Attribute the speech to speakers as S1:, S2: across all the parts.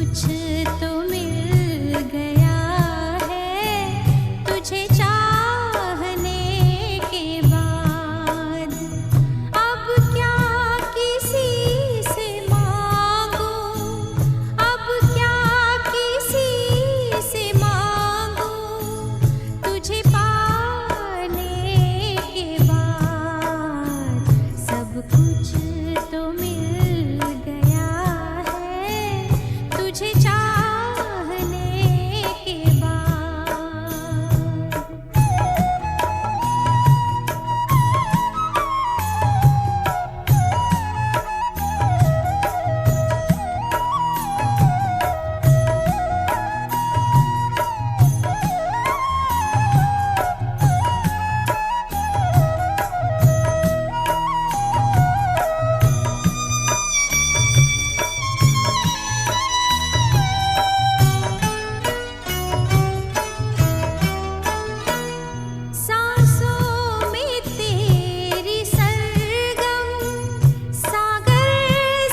S1: कुछ तो मिल गया है तुझे चाहने के बाद। अब क्या किसी से मांगूं, अब क्या किसी से मांगूं, तुझे पाने के बाद सब कुछ तो मिल गया है तुझे चाहने के बाद। सांसों में तेरी सरगम सागर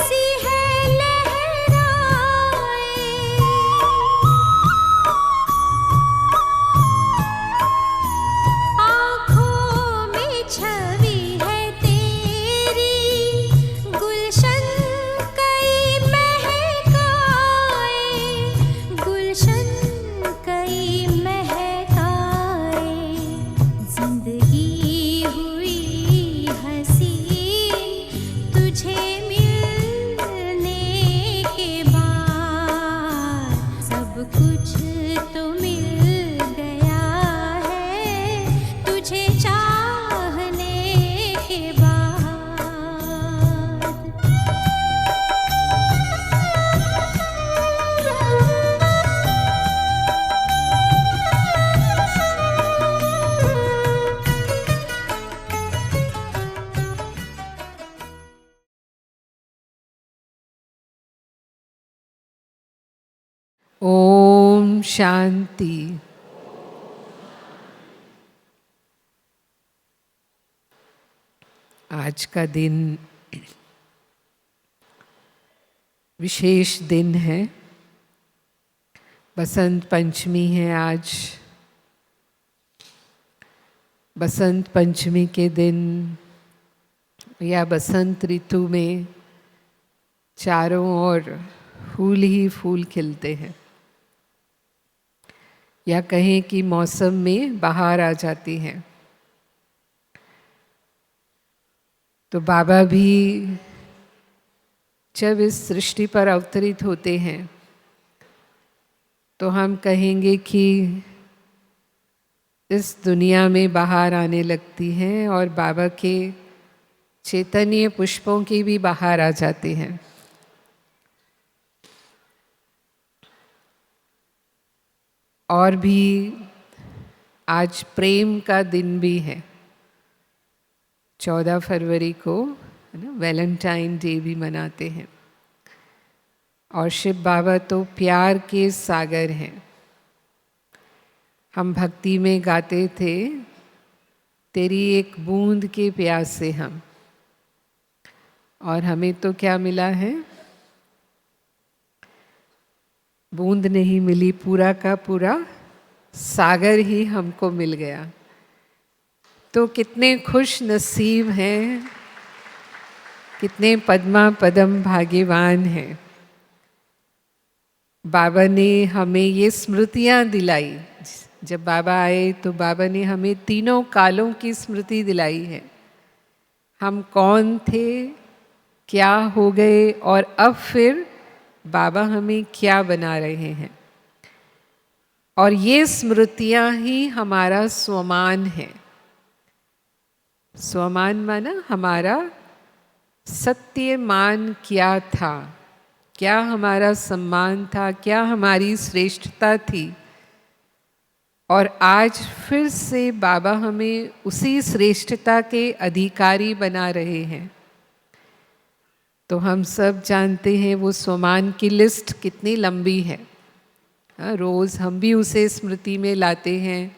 S1: सी है लहराए। आँखों में छवि है तेरी गुलशन कई महकाए, गुलशन कई महकाए। जिंदगी हुई हंसी तुझे मिलने के बाद। सब कुछ तो मिल गया है तुझे चाहने के बाद।
S2: ओम शांति। आज का दिन विशेष दिन है। बसंत पंचमी है आज। बसंत पंचमी के दिन या बसंत ऋतु में चारों ओर फूल ही फूल खिलते हैं, या कहें कि मौसम में बहार आ जाती है। तो बाबा भी जब इस सृष्टि पर अवतरित होते हैं तो हम कहेंगे कि इस दुनिया में बहार आने लगती है और बाबा के चैतन्य पुष्पों की भी बहार आ जाती है। और भी आज प्रेम का दिन भी है। 14 फरवरी को है ना, वैलेंटाइन डे भी मनाते हैं। और शिव बाबा तो प्यार के सागर हैं। हम भक्ति में गाते थे, तेरी एक बूंद के प्यास से हम। और हमें तो क्या मिला है? बूंद नहीं मिली, पूरा का पूरा सागर ही हमको मिल गया। तो कितने खुश नसीब हैं, कितने पद्मा पदम भाग्यवान हैं। बाबा ने हमें ये स्मृतियाँ दिलाई। जब बाबा आए तो बाबा ने हमें तीनों कालों की स्मृति दिलाई है। हम कौन थे, क्या हो गए और अब फिर बाबा हमें क्या बना रहे हैं। और ये स्मृतियाँ ही हमारा स्वमान है। स्वमान माना हमारा सत्य मान क्या था, क्या हमारा सम्मान था, क्या हमारी श्रेष्ठता थी। और आज फिर से बाबा हमें उसी श्रेष्ठता के अधिकारी बना रहे हैं। तो हम सब जानते हैं वो स्वमान की लिस्ट कितनी लंबी है। रोज़ हम भी उसे स्मृति में लाते हैं।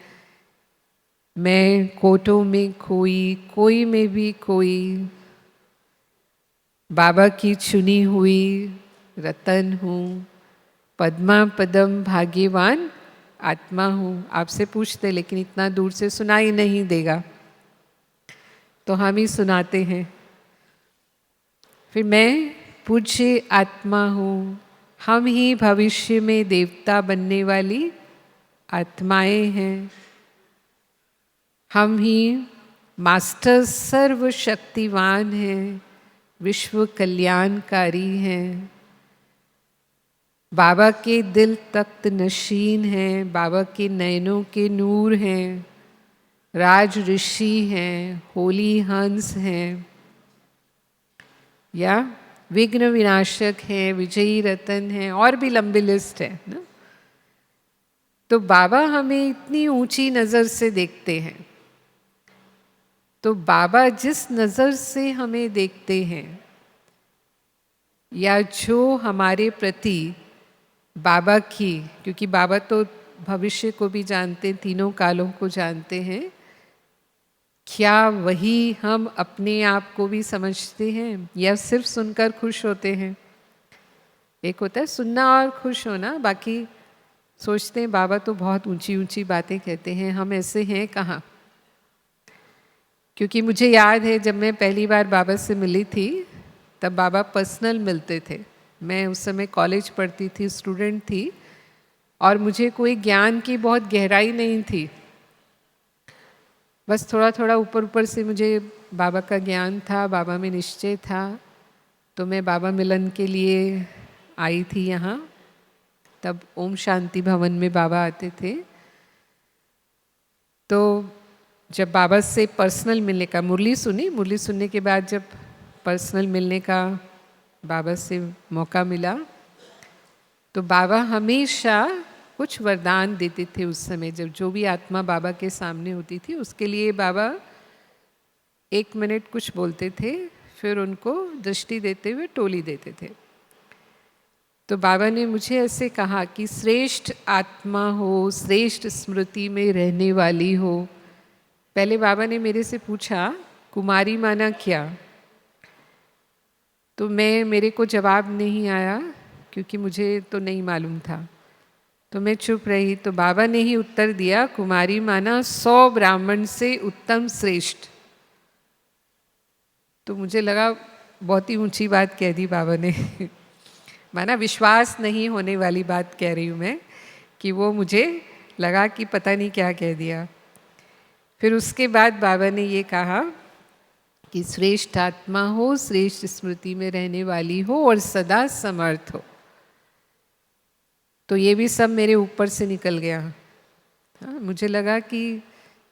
S2: मैं कोटों में खोई, कोई में भी कोई, बाबा की चुनी हुई रतन हूँ, पद्मा पदम भाग्यवान आत्मा हूँ। आपसे पूछते लेकिन इतना दूर से सुनाई नहीं देगा, तो हम ही सुनाते हैं। फिर मैं पूज्य आत्मा हूँ, हम ही भविष्य में देवता बनने वाली आत्माएं हैं। हम ही मास्टर सर्वशक्तिवान हैं, विश्व कल्याणकारी हैं। बाबा के दिल तख्त नशीन हैं, बाबा के नयनों के नूर हैं, राज ऋषि हैं, होली हंस हैं, या विघ्न विनाशक हैं, विजयी रतन हैं, और भी लंबी लिस्ट है ना। तो बाबा हमें इतनी ऊंची नज़र से देखते हैं। तो बाबा जिस नज़र से हमें देखते हैं, या जो हमारे प्रति बाबा की, क्योंकि बाबा तो भविष्य को भी जानते, तीनों कालों को जानते हैं, क्या वही हम अपने आप को भी समझते हैं या सिर्फ सुनकर खुश होते हैं? एक होता है सुनना और खुश होना, बाकी सोचते हैं बाबा तो बहुत ऊंची ऊंची बातें कहते हैं, हम ऐसे हैं कहाँ। क्योंकि मुझे याद है जब मैं पहली बार बाबा से मिली थी, तब बाबा पर्सनल मिलते थे। मैं उस समय कॉलेज पढ़ती थी, स्टूडेंट थी, और मुझे कोई ज्ञान की बहुत गहराई नहीं थी। बस थोड़ा थोड़ा ऊपर ऊपर से मुझे बाबा का ज्ञान था, बाबा में निश्चय था। तो मैं बाबा मिलन के लिए आई थी यहाँ। तब ओम शांति भवन में बाबा आते थे। तो जब बाबा से पर्सनल मिलने का, मुरली सुनने के बाद जब पर्सनल मिलने का बाबा से मौका मिला, तो बाबा हमेशा कुछ वरदान देते थे। उस समय जब जो भी आत्मा बाबा के सामने होती थी, उसके लिए बाबा 1 मिनट कुछ बोलते थे, फिर उनको दृष्टि देते हुए टोली देते थे। तो बाबा ने मुझे ऐसे कहा कि श्रेष्ठ आत्मा हो, श्रेष्ठ स्मृति में रहने वाली हो। पहले बाबा ने मेरे से पूछा कुमारी माना क्या, तो मेरे को जवाब नहीं आया, क्योंकि मुझे तो नहीं मालूम था। तो मैं चुप रही। तो बाबा ने ही उत्तर दिया, कुमारी माना 100 ब्राह्मण से उत्तम श्रेष्ठ। तो मुझे लगा बहुत ही ऊंची बात कह दी बाबा ने माना विश्वास नहीं होने वाली बात कह रही हूँ मैं, कि वो मुझे लगा कि पता नहीं क्या कह दिया। फिर उसके बाद बाबा ने ये कहा कि श्रेष्ठ आत्मा हो, श्रेष्ठ स्मृति में रहने वाली हो और सदा समर्थ हो। तो ये भी सब मेरे ऊपर से निकल गया। हाँ, मुझे लगा कि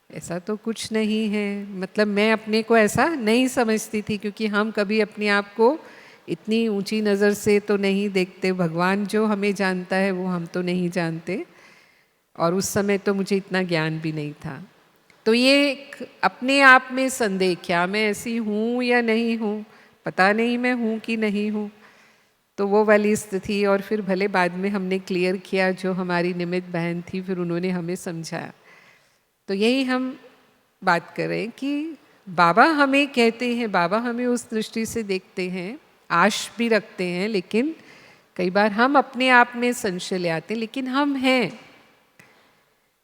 S2: ऐसा तो कुछ नहीं है। मतलब मैं अपने को ऐसा नहीं समझती थी, क्योंकि हम कभी अपने आप को इतनी ऊंची नज़र से तो नहीं देखते। भगवान जो हमें जानता है वो हम तो नहीं जानते, और उस समय तो मुझे इतना ज्ञान भी नहीं था। तो ये एक अपने आप में संदेह, क्या मैं ऐसी हूँ या नहीं हूँ, पता नहीं मैं हूँ कि नहीं हूँ, तो वो वाली स्थिति। और फिर भले बाद में हमने क्लियर किया, जो हमारी निमित्त बहन थी, फिर उन्होंने हमें समझाया। तो यही हम बात कर रहे हैं कि बाबा हमें कहते हैं, बाबा हमें उस दृष्टि से देखते हैं, आश भी रखते हैं, लेकिन कई बार हम अपने आप में संशय ले आते हैं, लेकिन हम हैं।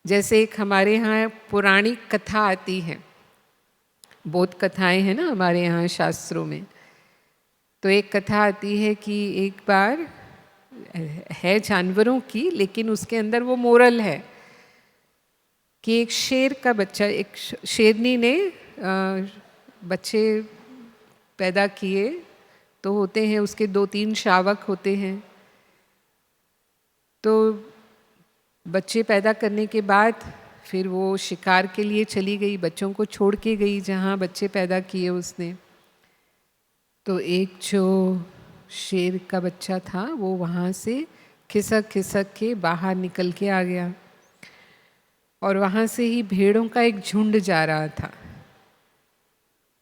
S2: जैसे एक हमारे यहाँ पौराणिक कथा आती है, बोध कथाएं हैं ना हमारे यहाँ शास्त्रों में। तो एक कथा आती है कि एक बार है जानवरों की, लेकिन उसके अंदर वो मोरल है कि एक शेर का बच्चा, एक शेरनी ने बच्चे पैदा किए। तो होते हैं उसके 2-3 शावक होते हैं। तो बच्चे पैदा करने के बाद फिर वो शिकार के लिए चली गई, बच्चों को छोड़ के गई जहाँ बच्चे पैदा किए उसने। तो एक जो शेर का बच्चा था वो वहाँ से खिसक खिसक के बाहर निकल के आ गया, और वहाँ से ही भेड़ों का एक झुंड जा रहा था।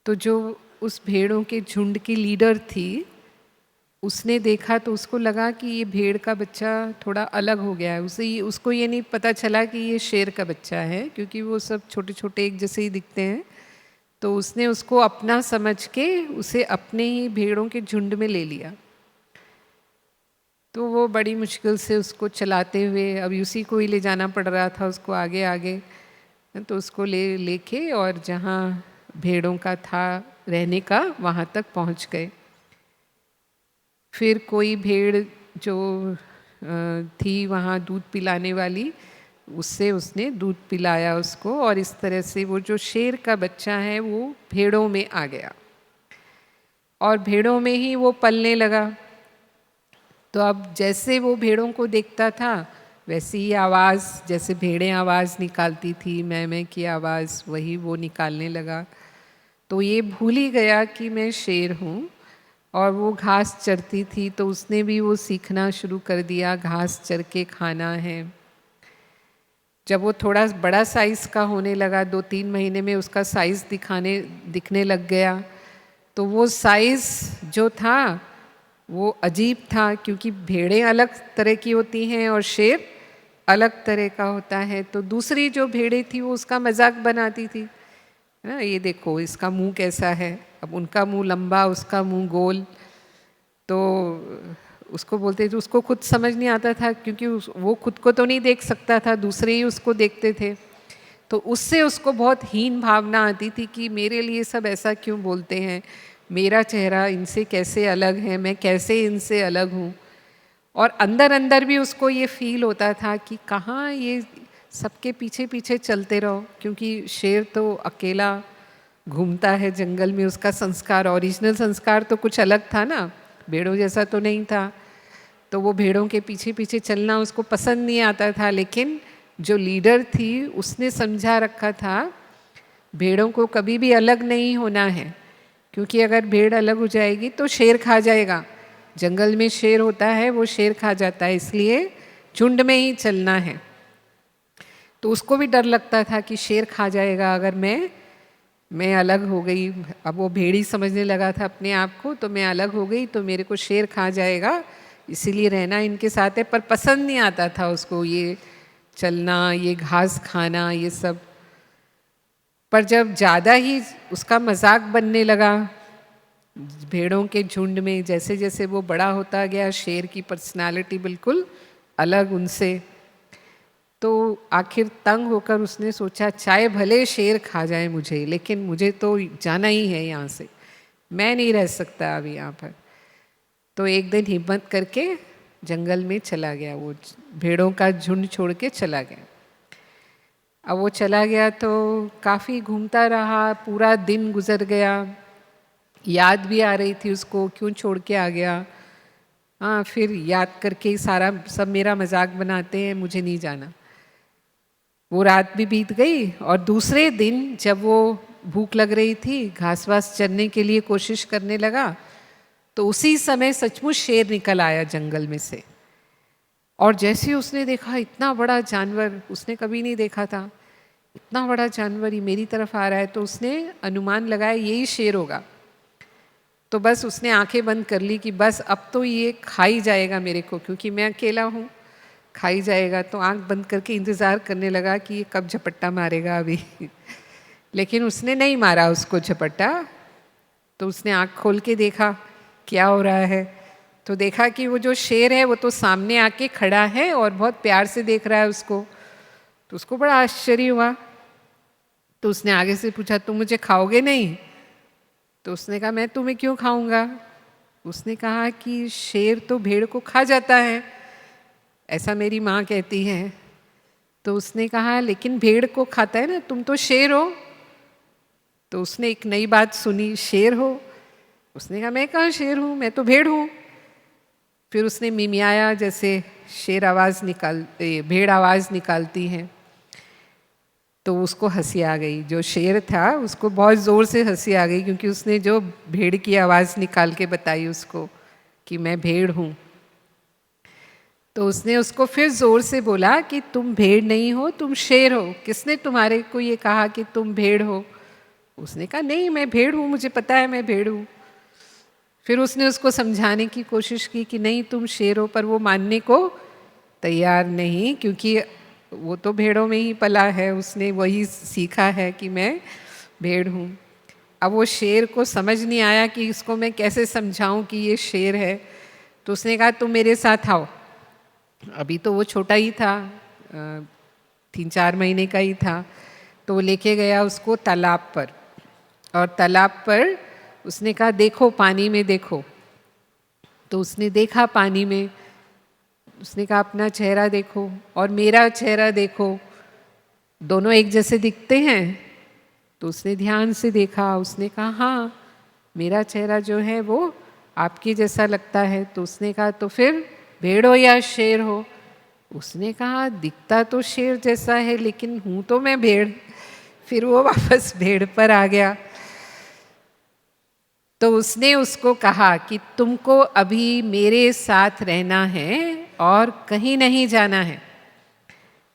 S2: तो जो उस भेड़ों के झुंड की लीडर थी, उसने देखा तो उसको लगा कि ये भेड़ का बच्चा थोड़ा अलग हो गया है। उसको ये नहीं पता चला कि ये शेर का बच्चा है, क्योंकि वो सब छोटे छोटे एक जैसे ही दिखते हैं। तो उसने उसको अपना समझ के उसे अपने ही भेड़ों के झुंड में ले लिया। तो वो बड़ी मुश्किल से उसको चलाते हुए, अब उसी को ही ले जाना पड़ रहा था उसको आगे आगे, तो उसको लेके और जहाँ भेड़ों का था रहने का वहाँ तक पहुँच गए। फिर कोई भेड़ जो थी वहाँ दूध पिलाने वाली, उससे उसने दूध पिलाया उसको, और इस तरह से वो जो शेर का बच्चा है वो भेड़ों में आ गया और भेड़ों में ही वो पलने लगा। तो अब जैसे वो भेड़ों को देखता था वैसी ही आवाज़, जैसे भेड़ें आवाज़ निकालती थी, मैं की आवाज़, वही वो निकालने लगा। तो ये भूल ही गया कि मैं शेर हूँ। और वो घास चरती थी तो उसने भी वो सीखना शुरू कर दिया, घास चर के खाना है। जब वो थोड़ा बड़ा साइज़ का होने लगा, 2-3 महीने में उसका साइज़ दिखने लग गया, तो वो साइज़ जो था वो अजीब था, क्योंकि भेड़ें अलग तरह की होती हैं और शेर अलग तरह का होता है। तो दूसरी जो भेड़ें थी वो उसका मजाक बनाती थी, है ना, ये देखो इसका मुंह कैसा है, अब उनका मुंह लंबा उसका मुंह गोल। तो उसको बोलते थे, उसको खुद समझ नहीं आता था, क्योंकि वो खुद को तो नहीं देख सकता था, दूसरे ही उसको देखते थे। तो उससे उसको बहुत हीन भावना आती थी कि मेरे लिए सब ऐसा क्यों बोलते हैं, मेरा चेहरा इनसे कैसे अलग है, मैं कैसे इनसे अलग हूँ। और अंदर अंदर भी उसको ये फील होता था कि कहाँ ये सबके पीछे पीछे चलते रहो, क्योंकि शेर तो अकेला घूमता है जंगल में, उसका संस्कार, ओरिजिनल संस्कार तो कुछ अलग था ना, भेड़ों जैसा तो नहीं था। तो वो भेड़ों के पीछे पीछे चलना उसको पसंद नहीं आता था। लेकिन जो लीडर थी उसने समझा रखा था भेड़ों को कभी भी अलग नहीं होना है, क्योंकि अगर भेड़ अलग हो जाएगी तो शेर खा जाएगा। जंगल में शेर होता है, वो शेर खा जाता है, इसलिए झुंड में ही चलना है। तो उसको भी डर लगता था कि शेर खा जाएगा अगर मैं अलग हो गई। अब वो भेड़ी समझने लगा था अपने आप को, तो मैं अलग हो गई तो मेरे को शेर खा जाएगा, इसीलिए रहना इनके साथ है। पर पसंद नहीं आता था उसको ये चलना, ये घास खाना, ये सब। पर जब ज़्यादा ही उसका मजाक बनने लगा भेड़ों के झुंड में, जैसे जैसे वो बड़ा होता गया, शेर की पर्सनालिटी बिल्कुल अलग उनसे, तो आखिर तंग होकर उसने सोचा चाहे भले शेर खा जाए मुझे, लेकिन मुझे तो जाना ही है यहाँ से, मैं नहीं रह सकता अभी यहाँ पर। तो एक दिन हिम्मत करके जंगल में चला गया, वो भेड़ों का झुंड छोड़ के चला गया। अब वो चला गया तो काफ़ी घूमता रहा, पूरा दिन गुजर गया, याद भी आ रही थी उसको क्यों छोड़ के आ गया। हाँ, फिर याद करके सारा सब मेरा मजाक बनाते हैं, मुझे नहीं जाना। वो रात भी बीत गई और दूसरे दिन जब वो भूख लग रही थी, घास वास चरने के लिए कोशिश करने लगा, तो उसी समय सचमुच शेर निकल आया जंगल में से। और जैसे ही उसने देखा इतना बड़ा जानवर, उसने कभी नहीं देखा था, इतना बड़ा जानवर ही मेरी तरफ आ रहा है, तो उसने अनुमान लगाया यही शेर होगा। तो बस उसने आंखें बंद कर ली कि बस अब तो ये खा ही जाएगा मेरे को, क्योंकि मैं अकेला हूँ, खा ही जाएगा। तो आंख बंद करके इंतज़ार करने लगा कि ये कब झपट्टा मारेगा अभी लेकिन उसने नहीं मारा उसको झपट्टा। तो उसने आंख खोल के देखा क्या हो रहा है, तो देखा कि वो जो शेर है वो तो सामने आके खड़ा है और बहुत प्यार से देख रहा है उसको। तो उसको बड़ा आश्चर्य हुआ। तो उसने आगे से पूछा तुम मुझे खाओगे नहीं? तो उसने कहा मैं तुम्हें क्यों खाऊंगा। उसने कहा कि शेर तो भेड़ को खा जाता है, ऐसा मेरी माँ कहती है। तो उसने कहा लेकिन भेड़ को खाता है ना, तुम तो शेर हो। तो उसने एक नई बात सुनी, शेर हो। उसने कहा मैं कहाँ शेर हूँ, मैं तो भेड़ हूँ। फिर उसने मिमियाया जैसे शेर भेड़ आवाज़ निकालती है। तो उसको हंसी आ गई, जो शेर था उसको बहुत ज़ोर से हंसी आ गई, क्योंकि उसने जो भेड़ की आवाज़ निकाल के बताई उसको कि मैं भेड़ हूँ। तो उसने उसको फिर ज़ोर से बोला कि तुम भेड़ नहीं हो, तुम शेर हो, किसने तुम्हारे को ये कहा कि तुम भेड़ हो? उसने कहा नहीं मैं भेड़ हूँ, मुझे पता है मैं भेड़ हूँ। फिर उसने उसको समझाने की कोशिश की कि नहीं तुम शेर हो, पर वो मानने को तैयार नहीं, क्योंकि वो तो भेड़ों में ही पला है, उसने वही सीखा है कि मैं भेड़ हूँ। अब वो शेर को समझ नहीं आया कि इसको मैं कैसे समझाऊं कि ये शेर है। तो उसने कहा तुम मेरे साथ आओ। अभी तो वो छोटा ही था, 3-4 महीने का ही था। तो वो लेके गया उसको तालाब पर, और तालाब पर उसने कहा देखो पानी में देखो। तो उसने देखा पानी में, उसने कहा अपना चेहरा देखो और मेरा चेहरा देखो, दोनों एक जैसे दिखते हैं। तो उसने ध्यान से देखा, उसने कहा हाँ मेरा चेहरा जो है वो आपके जैसा लगता है। तो उसने कहा तो फिर भेड़ हो या शेर हो? उसने कहा दिखता तो शेर जैसा है लेकिन हूँ तो मैं भेड़। फिर वो वापस भेड़ पर आ गया। तो उसने उसको कहा कि तुमको अभी मेरे साथ रहना है और कहीं नहीं जाना है,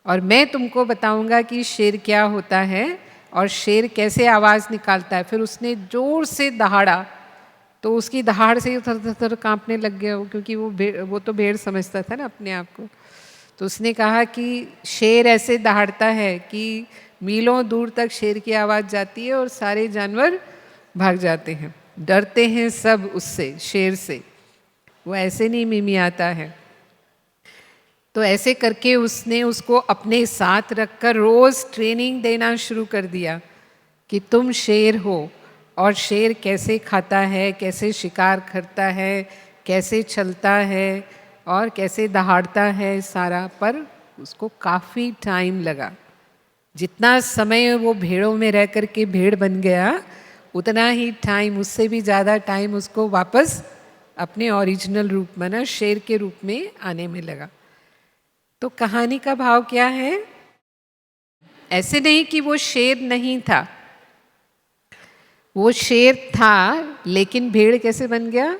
S2: और मैं तुमको बताऊंगा कि शेर क्या होता है और शेर कैसे आवाज़ निकालता है। फिर उसने जोर से दहाड़ा, तो उसकी दहाड़ से थर थर कांपने लग गया वो, क्योंकि वो तो भेड़ समझता था ना अपने आप को। तो उसने कहा कि शेर ऐसे दहाड़ता है कि मीलों दूर तक शेर की आवाज़ जाती है और सारे जानवर भाग जाते हैं, डरते हैं सब उससे, शेर से। वो ऐसे नहीं मिमियाता है। तो ऐसे करके उसने उसको अपने साथ रखकर रोज़ ट्रेनिंग देना शुरू कर दिया कि तुम शेर हो और शेर कैसे खाता है, कैसे शिकार करता है, कैसे चलता है और कैसे दहाड़ता है सारा। पर उसको काफ़ी टाइम लगा। जितना समय वो भेड़ों में रह कर के भेड़ बन गया, उतना ही टाइम, उससे भी ज़्यादा टाइम उसको वापस अपने ओरिजिनल रूप में ना शेर के रूप में आने में लगा। तो कहानी का भाव क्या है? ऐसे नहीं कि वो शेर नहीं था, वो शेर था, लेकिन भेड़ कैसे बन गया?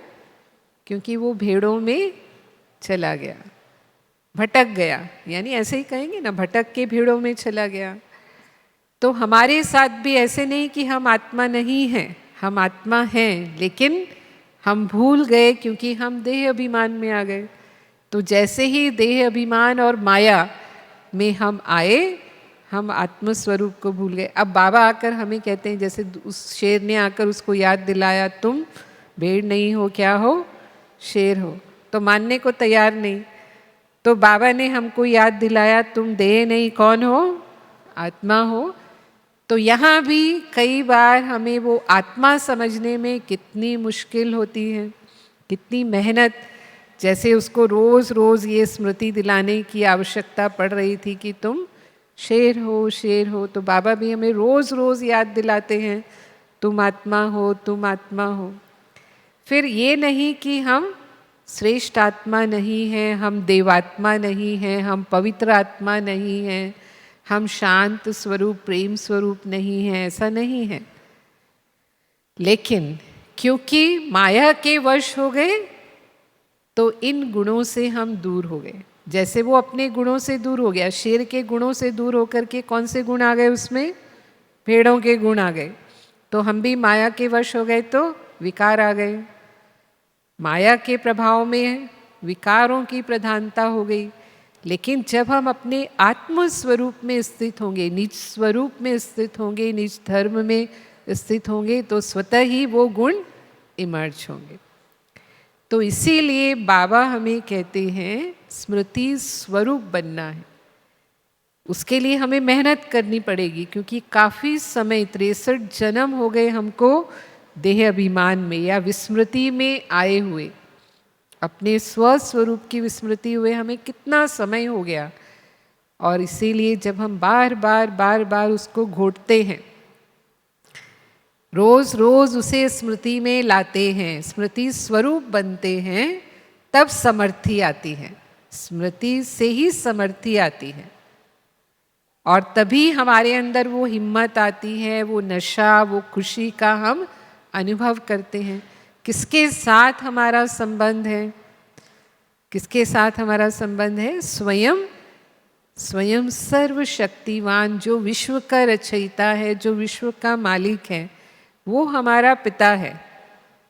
S2: क्योंकि वो भेड़ों में चला गया, भटक गया। यानी ऐसे ही कहेंगे ना, भटक के भेड़ों में चला गया। तो हमारे साथ भी ऐसे नहीं कि हम आत्मा नहीं हैं, हम आत्मा हैं, लेकिन हम भूल गए क्योंकि हम देह अभिमान में आ गए। तो जैसे ही देह अभिमान और माया में हम आए, हम आत्म स्वरूप को भूल गए। अब बाबा आकर हमें कहते हैं, जैसे उस शेर ने आकर उसको याद दिलाया, तुम भेड़ नहीं हो, क्या हो? शेर हो। तो मानने को तैयार नहीं। तो बाबा ने हमको याद दिलाया, तुम देह नहीं, कौन हो? आत्मा हो। तो यहाँ भी कई बार हमें वो आत्मा समझने में कितनी मुश्किल होती है, कितनी मेहनत। जैसे उसको रोज़ रोज़ ये स्मृति दिलाने की आवश्यकता पड़ रही थी कि तुम शेर हो, शेर हो। तो बाबा भी हमें रोज़ रोज़ याद दिलाते हैं, तुम आत्मा हो, तुम आत्मा हो। फिर ये नहीं कि हम श्रेष्ठ आत्मा नहीं हैं, हम देवात्मा नहीं हैं, हम पवित्र आत्मा नहीं हैं, हम शांत स्वरूप, प्रेम स्वरूप नहीं हैं, ऐसा नहीं है। लेकिन क्योंकि माया के वश हो गए, तो इन गुणों से हम दूर हो गए। जैसे वो अपने गुणों से दूर हो गया, शेर के गुणों से दूर होकर के कौन से गुण आ गए उसमें? भेड़ों के गुण आ गए। तो हम भी माया के वश हो गए तो विकार आ गए। माया के प्रभाव में विकारों की प्रधानता हो गई। लेकिन जब हम अपने आत्म स्वरूप में स्थित होंगे, निज स्वरूप में स्थित होंगे, निज धर्म में स्थित होंगे, तो स्वतः ही वो गुण इमर्ज होंगे। तो इसीलिए बाबा हमें कहते हैं स्मृति स्वरूप बनना है। उसके लिए हमें मेहनत करनी पड़ेगी, क्योंकि काफ़ी समय 63 जन्म हो गए हमको देह अभिमान में या विस्मृति में आए हुए। अपने स्वस्वरूप की विस्मृति हुए हमें कितना समय हो गया। और इसीलिए जब हम बार बार उसको घोटते हैं, रोज रोज उसे स्मृति में लाते हैं, स्मृति स्वरूप बनते हैं, तब समर्थी आती है। स्मृति से ही समर्थी आती है, और तभी हमारे अंदर वो हिम्मत आती है, वो नशा, वो खुशी का हम अनुभव करते हैं। किसके साथ हमारा संबंध है? किसके साथ हमारा संबंध है? स्वयं, स्वयं सर्वशक्तिवान जो विश्व का रचयिता है, जो विश्व का मालिक है, वो हमारा पिता है।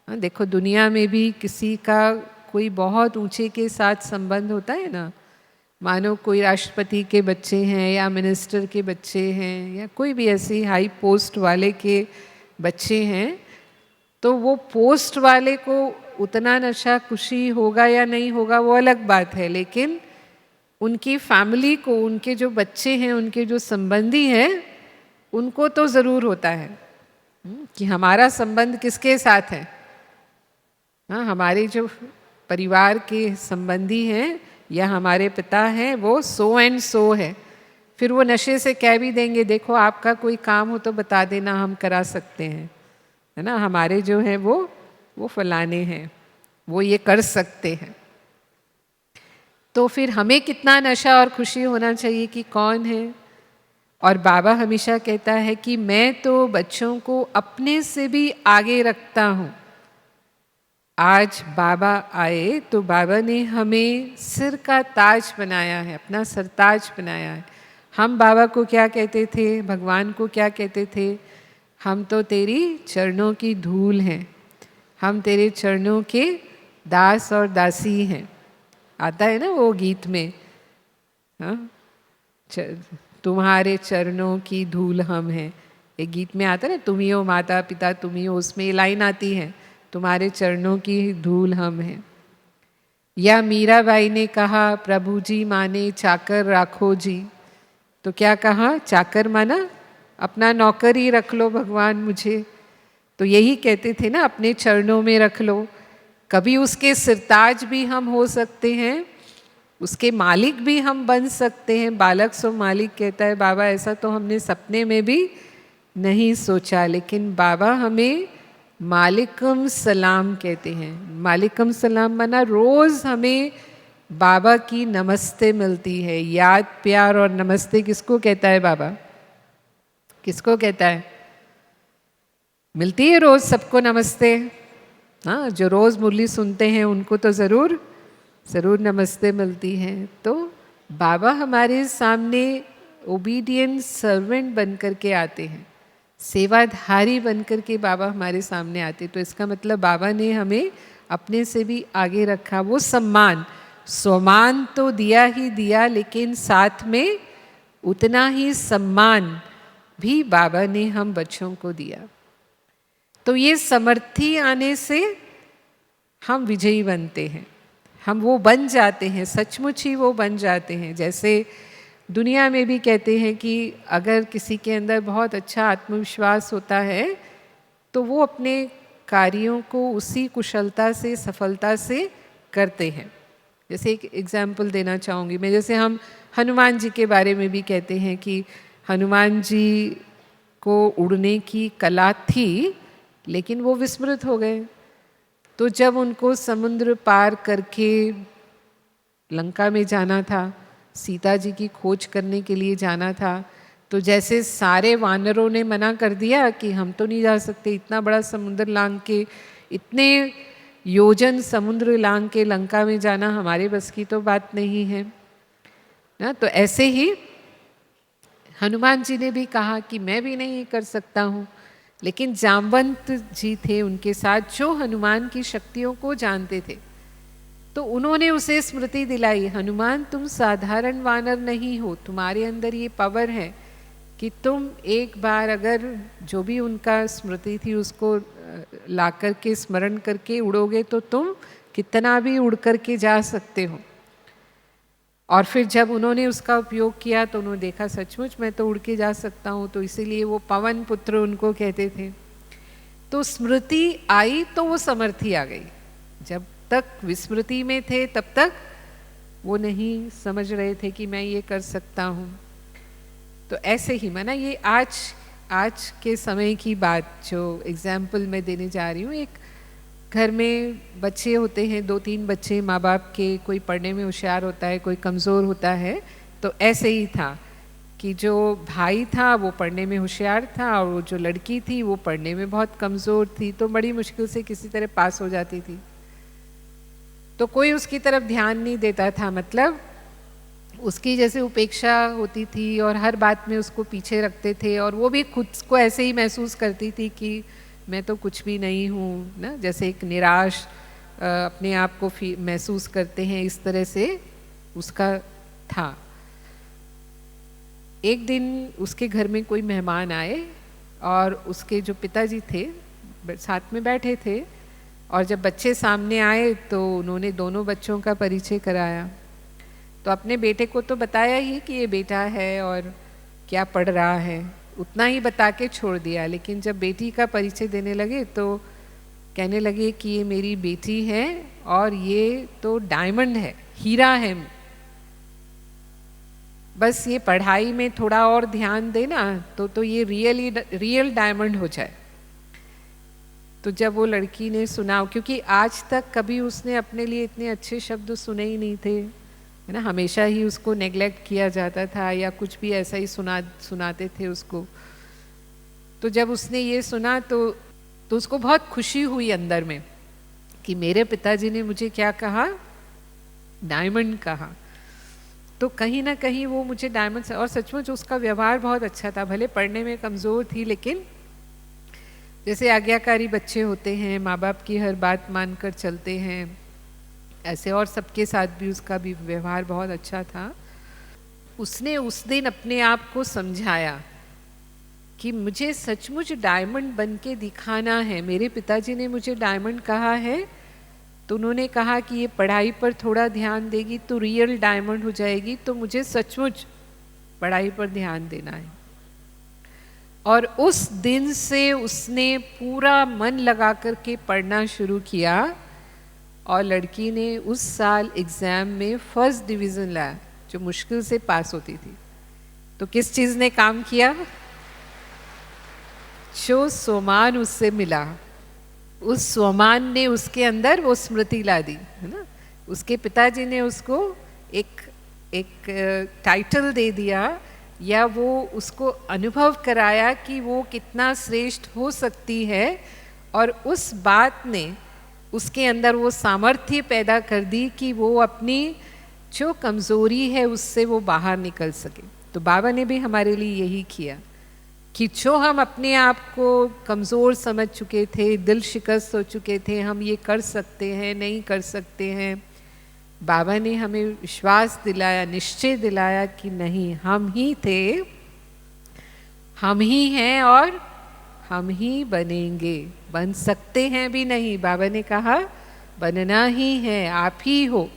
S2: देखो दुनिया में भी किसी का कोई बहुत ऊंचे के साथ संबंध होता है ना, मानो कोई राष्ट्रपति के बच्चे हैं या मिनिस्टर के बच्चे हैं या कोई भी ऐसी हाई पोस्ट वाले के बच्चे हैं, तो वो पोस्ट वाले को उतना नशा खुशी होगा या नहीं होगा वो अलग बात है, लेकिन उनकी फैमिली को, उनके जो बच्चे हैं, उनके जो संबंधी हैं, उनको तो ज़रूर होता है कि हमारा संबंध किसके साथ है। हाँ, हमारे जो परिवार के संबंधी हैं या हमारे पिता हैं वो सो एंड सो है। फिर वो नशे से कह भी देंगे, देखो आपका कोई काम हो तो बता देना, हम करा सकते हैं, है ना, हमारे जो हैं वो फलाने हैं, वो ये कर सकते हैं। तो फिर हमें कितना नशा और खुशी होना चाहिए कि कौन है। और बाबा हमेशा कहता है कि मैं तो बच्चों को अपने से भी आगे रखता हूँ। आज बाबा आए तो बाबा ने हमें सिर का ताज बनाया है, अपना सरताज बनाया है। हम बाबा को क्या कहते थे, भगवान को क्या कहते थे, हम तो तेरी चरणों की धूल हैं, हम तेरे चरणों के दास और दासी हैं। आता है ना वो गीत में, हाँ, तुम्हारे चरणों की धूल हम हैं, एक गीत में आता है ना, तुम ही हो माता पिता तुम ही हो, उसमें ये लाइन आती है, तुम्हारे चरणों की धूल हम हैं। या मीराबाई ने कहा प्रभु जी माने चाकर राखो जी, तो क्या कहा, चाकर माना अपना नौकर ही रख लो भगवान मुझे। तो यही कहते थे ना, अपने चरणों में रख लो। कभी उसके सिरताज भी हम हो सकते हैं, उसके मालिक भी हम बन सकते हैं। बालक सो मालिक कहता है बाबा, ऐसा तो हमने सपने में भी नहीं सोचा, लेकिन बाबा हमें मालिकम सलाम कहते हैं। मालिकम सलाम माना रोज़ हमें बाबा की नमस्ते मिलती है। याद प्यार और नमस्ते किसको कहता है बाबा, किसको कहता है, मिलती है रोज़ सबको नमस्ते। हाँ, जो रोज़ मुरली सुनते हैं उनको तो ज़रूर नमस्ते मिलती है। तो बाबा हमारे सामने ओबीडियंट सर्वेंट बन कर के आते हैं, सेवाधारी बन कर के बाबा हमारे सामने आते। तो इसका मतलब बाबा ने हमें अपने से भी आगे रखा। वो सम्मान, स्वमान तो दिया ही दिया, लेकिन साथ में उतना ही सम्मान भी बाबा ने हम बच्चों को दिया। तो ये समर्थी आने से हम विजयी बनते हैं, हम वो बन जाते हैं, सचमुच ही वो बन जाते हैं। जैसे दुनिया में भी कहते हैं कि अगर किसी के अंदर बहुत अच्छा आत्मविश्वास होता है तो वो अपने कार्यों को उसी कुशलता से, सफलता से करते हैं। जैसे एक एग्जाम्पल देना चाहूँगी मैं, जैसे हम हनुमान जी के बारे में भी कहते हैं कि हनुमान जी को उड़ने की कला थी, लेकिन वो विस्मृत हो गए। तो जब उनको समुद्र पार करके लंका में जाना था, सीता जी की खोज करने के लिए जाना था, तो जैसे सारे वानरों ने मना कर दिया कि हम तो नहीं जा सकते, इतना बड़ा समुद्र लांग के, इतने योजन समुद्र लांग के लंका में जाना हमारे बस की तो बात नहीं है ना। तो ऐसे ही हनुमान जी ने भी कहा कि मैं भी नहीं कर सकता हूँ, लेकिन जामवंत जी थे उनके साथ जो हनुमान की शक्तियों को जानते थे। तो उन्होंने उसे स्मृति दिलाई, हनुमान तुम साधारण वानर नहीं हो, तुम्हारे अंदर ये पावर है कि तुम एक बार अगर जो भी उनका स्मृति थी उसको ला कर के स्मरण करके उड़ोगे तो तुम कितना भी उड़ कर के जा सकते हो। और फिर जब उन्होंने उसका उपयोग किया तो उन्होंने देखा सचमुच मैं तो उड़ के जा सकता हूँ, तो इसीलिए वो पवन पुत्र उनको कहते थे। तो स्मृति आई तो वो समर्थी आ गई। जब तक विस्मृति में थे तब तक वो नहीं समझ रहे थे कि मैं ये कर सकता हूँ। तो ऐसे ही माना ये आज के समय की बात जो एग्जाम्पल मैं देने जा रही हूँ, एक घर में बच्चे होते हैं, 2-3 बच्चे माँ बाप के, कोई पढ़ने में होशियार होता है, कोई कमज़ोर होता है। तो ऐसे ही था कि जो भाई था वो पढ़ने में होशियार था और वो जो लड़की थी वो पढ़ने में बहुत कमज़ोर थी, तो बड़ी मुश्किल से किसी तरह पास हो जाती थी। तो कोई उसकी तरफ ध्यान नहीं देता था, मतलब उसकी जैसे उपेक्षा होती थी और हर बात में उसको पीछे रखते थे, और वो भी खुद को ऐसे ही महसूस करती थी कि मैं तो कुछ भी नहीं हूँ ना, जैसे एक निराश अपने आप को महसूस करते हैं, इस तरह से उसका था। एक दिन उसके घर में कोई मेहमान आए और उसके जो पिताजी थे साथ में बैठे थे, और जब बच्चे सामने आए तो उन्होंने दोनों बच्चों का परिचय कराया। तो अपने बेटे को तो बताया ही कि ये बेटा है और क्या पढ़ रहा है, उतना ही बता के छोड़ दिया। लेकिन जब बेटी का परिचय देने लगे तो कहने लगे कि ये मेरी बेटी है और ये तो डायमंड है, हीरा है, बस ये पढ़ाई में थोड़ा और ध्यान देना तो ये रियल डायमंड हो जाए। तो जब वो लड़की ने सुना, क्योंकि आज तक कभी उसने अपने लिए इतने अच्छे शब्द सुने ही नहीं थे, है ना, हमेशा ही उसको नेग्लेक्ट किया जाता था या कुछ भी ऐसा ही सुनाते थे उसको। तो जब उसने ये सुना तो उसको बहुत खुशी हुई अंदर में कि मेरे पिताजी ने मुझे क्या कहा, डायमंड कहा। तो कहीं ना कहीं वो मुझे डायमंड से, और सचमुच उसका व्यवहार बहुत अच्छा था। भले पढ़ने में कमज़ोर थी लेकिन जैसे आज्ञाकारी बच्चे होते हैं, माँ बाप की हर बात मानकर चलते हैं, ऐसे और सबके साथ भी उसका भी व्यवहार बहुत अच्छा था। उसने उस दिन अपने आप को समझाया कि मुझे सचमुच डायमंड बन के दिखाना है। मेरे पिताजी ने मुझे डायमंड कहा है तो उन्होंने कहा कि ये पढ़ाई पर थोड़ा ध्यान देगी तो रियल डायमंड हो जाएगी, तो मुझे सचमुच पढ़ाई पर ध्यान देना है। और उस दिन से उसने पूरा मन लगा कर के पढ़ना शुरू किया और लड़की ने उस साल एग्ज़ाम में फर्स्ट डिवीज़न लाया, जो मुश्किल से पास होती थी। तो किस चीज़ ने काम किया? जो सोमान उससे मिला, उस सोमान ने उसके अंदर वो स्मृति ला दी, है ना। उसके पिताजी ने उसको एक टाइटल दे दिया या वो उसको अनुभव कराया कि वो कितना श्रेष्ठ हो सकती है, और उस बात ने उसके अंदर वो सामर्थ्य पैदा कर दी कि वो अपनी जो कमज़ोरी है उससे वो बाहर निकल सके। तो बाबा ने भी हमारे लिए यही किया कि जो हम अपने आप को कमज़ोर समझ चुके थे, दिल शिकस्त हो चुके थे, हम ये कर सकते हैं नहीं कर सकते हैं, बाबा ने हमें विश्वास दिलाया, निश्चय दिलाया कि नहीं, हम ही थे, हम ही हैं और हम ही बनेंगे, बन सकते हैं भी नहीं। बाबा ने कहा बनना ही है, आप ही हो,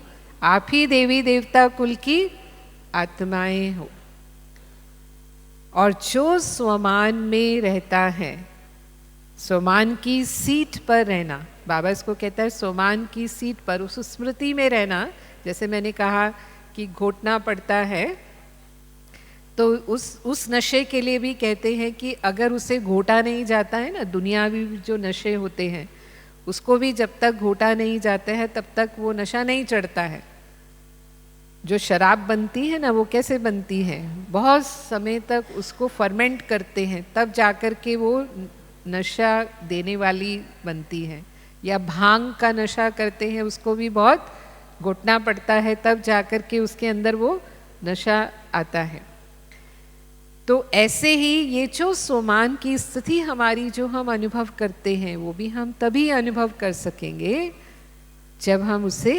S2: आप ही देवी देवता कुल की आत्माएं हो। और जो स्वमान में रहता है, स्वमान की सीट पर रहना, बाबा इसको कहता है स्वमान की सीट पर, उस स्मृति में रहना। जैसे मैंने कहा कि घोटना पड़ता है, तो उस नशे के लिए भी कहते हैं कि अगर उसे घोटा नहीं जाता है ना, दुनियावी जो नशे होते हैं उसको भी जब तक घोटा नहीं जाता है तब तक वो नशा नहीं चढ़ता है। जो शराब बनती है ना, वो कैसे बनती है, बहुत समय तक उसको फर्मेंट करते हैं तब जाकर के वो नशा देने वाली बनती है। या भांग का नशा करते हैं, उसको भी बहुत घुटना पड़ता है तब जाकर के उसके अंदर वो नशा आता है। तो ऐसे ही ये जो सोमान की स्थिति हमारी जो हम अनुभव करते हैं, वो भी हम तभी अनुभव कर सकेंगे जब हम उसे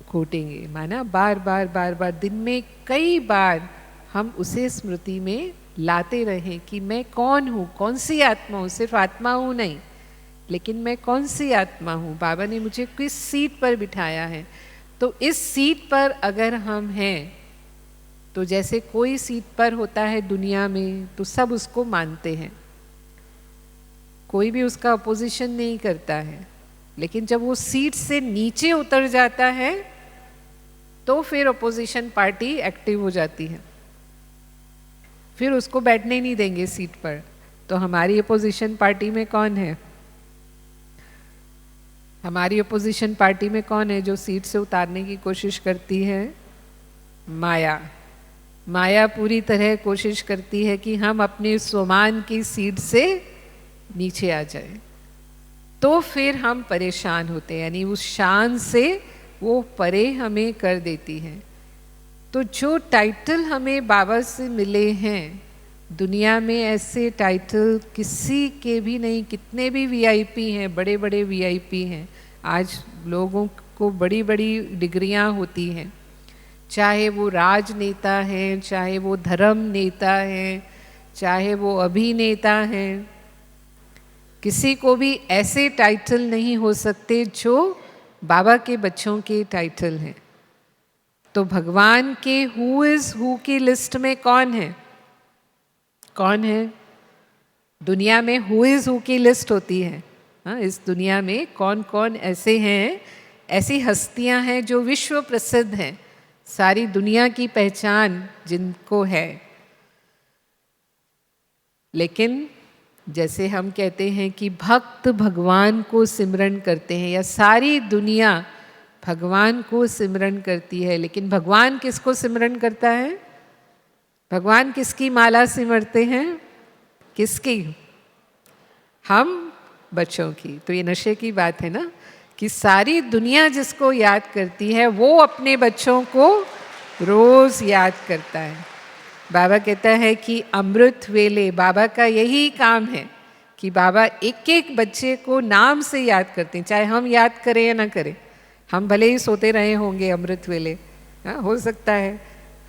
S2: घोटेंगे। माना बार बार बार बार दिन में कई बार हम उसे स्मृति में लाते रहें कि मैं कौन हूँ, कौन सी आत्मा हूँ, सिर्फ आत्मा हूँ नहीं, लेकिन मैं कौन सी आत्मा हूँ, बाबा ने मुझे किस सीट पर बिठाया है। तो इस सीट पर अगर हम हैं, तो जैसे कोई सीट पर होता है दुनिया में तो सब उसको मानते हैं, कोई भी उसका अपोजिशन नहीं करता है। लेकिन जब वो सीट से नीचे उतर जाता है तो फिर अपोजिशन पार्टी एक्टिव हो जाती है, फिर उसको बैठने नहीं देंगे सीट पर। तो हमारी अपोजिशन पार्टी में कौन है? हमारी अपोजिशन पार्टी में कौन है जो सीट से उतारने की कोशिश करती है? माया। माया पूरी तरह कोशिश करती है कि हम अपने स्वमान की सीट से नीचे आ जाए, तो फिर हम परेशान होते हैं, यानी उस शान से वो परे हमें कर देती है। तो जो टाइटल हमें बाबा से मिले हैं, दुनिया में ऐसे टाइटल किसी के भी नहीं। कितने भी वीआईपी हैं, बड़े बड़े वीआईपी हैं, आज लोगों को बड़ी बड़ी डिग्रियां होती हैं, चाहे वो राजनेता हैं, चाहे वो धर्म नेता हैं, चाहे वो अभिनेता हैं, किसी को भी ऐसे टाइटल नहीं हो सकते जो बाबा के बच्चों के टाइटल हैं। तो भगवान के हु इज हु की लिस्ट में कौन है? कौन है? दुनिया में हु इज हु की लिस्ट होती है। हाँ, इस दुनिया में कौन कौन ऐसे हैं, ऐसी हस्तियां हैं जो विश्व प्रसिद्ध हैं, सारी दुनिया की पहचान जिनको है। लेकिन जैसे हम कहते हैं कि भक्त भगवान को सिमरन करते हैं, या सारी दुनिया भगवान को सिमरन करती है, लेकिन भगवान किसको सिमरन करता है? भगवान किसकी माला सिमरते हैं? किसकी? हम बच्चों की। तो ये नशे की बात है ना, कि सारी दुनिया जिसको याद करती है वो अपने बच्चों को रोज याद करता है। बाबा कहता है कि अमृत वेले बाबा का यही काम है कि बाबा एक एक बच्चे को नाम से याद करते हैं, चाहे हम याद करें या ना करें। हम भले ही सोते रहे होंगे अमृत वेले, हो सकता है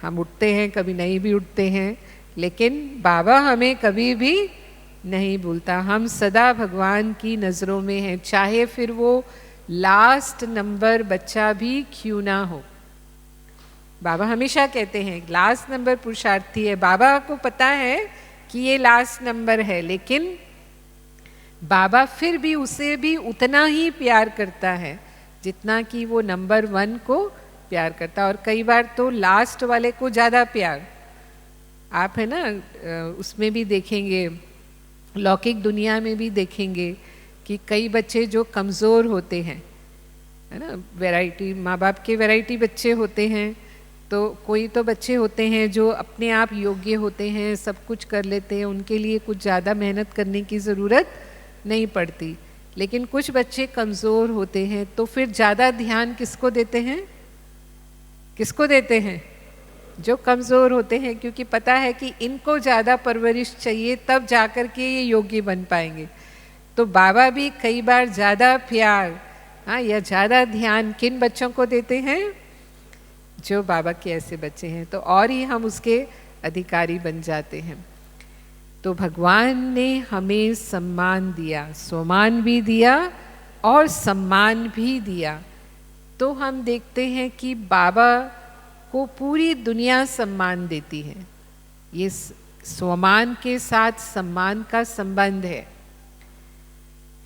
S2: हम उठते हैं, कभी नहीं भी उठते हैं, लेकिन बाबा हमें कभी भी नहीं भूलता। हम सदा भगवान की नज़रों में हैं, चाहे फिर वो लास्ट नंबर बच्चा भी क्यों ना हो। बाबा हमेशा कहते हैं लास्ट नंबर पुरुषार्थी है। बाबा को पता है कि ये लास्ट नंबर है, लेकिन बाबा फिर भी उसे भी उतना ही प्यार करता है जितना कि वो नंबर 1 को प्यार करता है। और कई बार तो लास्ट वाले को ज़्यादा प्यार। आप है ना, उसमें भी देखेंगे, लौकिक दुनिया में भी देखेंगे कि कई बच्चे जो कमज़ोर होते हैं, है ना, वैरायटी, माँ बाप के वैरायटी बच्चे होते हैं, तो कोई तो बच्चे होते हैं जो अपने आप योग्य होते हैं, सब कुछ कर लेते हैं, उनके लिए कुछ ज़्यादा मेहनत करने की ज़रूरत नहीं पड़ती। लेकिन कुछ बच्चे कमज़ोर होते हैं, तो फिर ज़्यादा ध्यान किसको देते हैं? किसको देते हैं? जो कमज़ोर होते हैं, क्योंकि पता है कि इनको ज़्यादा परवरिश चाहिए, तब जाकर के ये योग्य बन पाएंगे। तो बाबा भी कई बार ज़्यादा प्यार, हाँ, या ज़्यादा ध्यान किन बच्चों को देते हैं? जो बाबा के ऐसे बच्चे हैं, तो और ही हम उसके अधिकारी बन जाते हैं। तो भगवान ने हमें सम्मान दिया, स्वमान भी दिया और सम्मान भी दिया। तो हम देखते हैं कि बाबा को पूरी दुनिया सम्मान देती है। ये स्वमान के साथ सम्मान का संबंध है।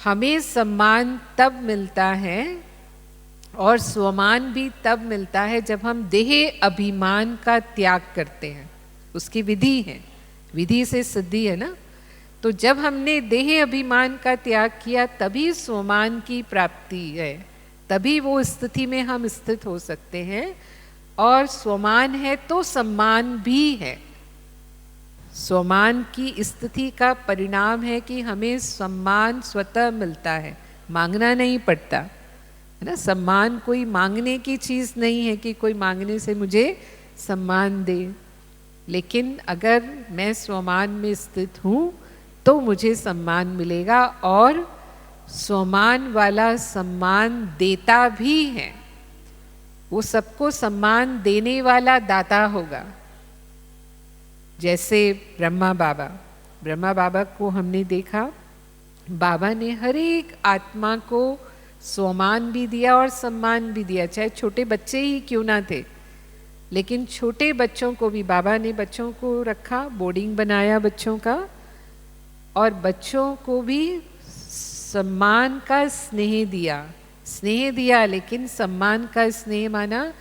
S2: हमें सम्मान तब मिलता है और स्वमान भी तब मिलता है जब हम देह अभिमान का त्याग करते हैं। उसकी विधि है, विधि से सिद्धि है ना। तो जब हमने देह अभिमान का त्याग किया तभी स्वमान की प्राप्ति है, तभी वो स्थिति में हम स्थित हो सकते हैं। और स्वमान है तो सम्मान भी है। स्वमान की स्थिति का परिणाम है कि हमें सम्मान स्वतः मिलता है, मांगना नहीं पड़ता, है ना। सम्मान कोई मांगने की चीज़ नहीं है कि कोई मांगने से मुझे सम्मान दे। लेकिन अगर मैं स्वमान में स्थित हूँ तो मुझे सम्मान मिलेगा, और स्वमान वाला सम्मान देता भी है। वो सबको सम्मान देने वाला दाता होगा। जैसे ब्रह्मा बाबा को हमने देखा, बाबा ने हर एक आत्मा को स्वमान भी दिया और सम्मान भी दिया, चाहे छोटे बच्चे ही क्यों ना थे। लेकिन छोटे बच्चों को भी बाबा ने बच्चों को रखा, बोर्डिंग बनाया बच्चों का, और बच्चों को भी सम्मान का स्नेह दिया, लेकिन सम्मान का स्नेह माना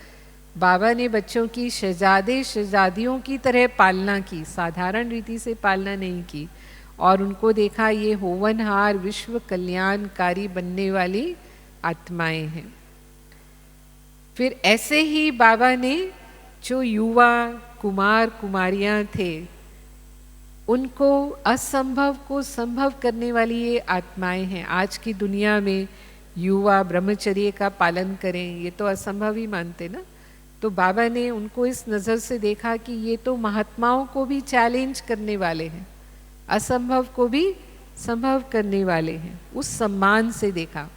S2: बाबा ने बच्चों की शहजादे शहजादियों की तरह पालना की, साधारण रीति से पालना नहीं की। और उनको देखा ये होवनहार विश्व कल्याणकारी बनने वाली आत्माएं हैं। फिर ऐसे ही बाबा ने जो युवा कुमार कुमारियां थे, उनको असंभव को संभव करने वाली ये आत्माएं हैं। आज की दुनिया में युवा ब्रह्मचर्य का पालन करें, ये तो असंभव ही मानते ना। तो बाबा ने उनको इस नज़र से देखा कि ये तो महात्माओं को भी चैलेंज करने वाले हैं, असंभव को भी संभव करने वाले हैं। उस सम्मान से देखा।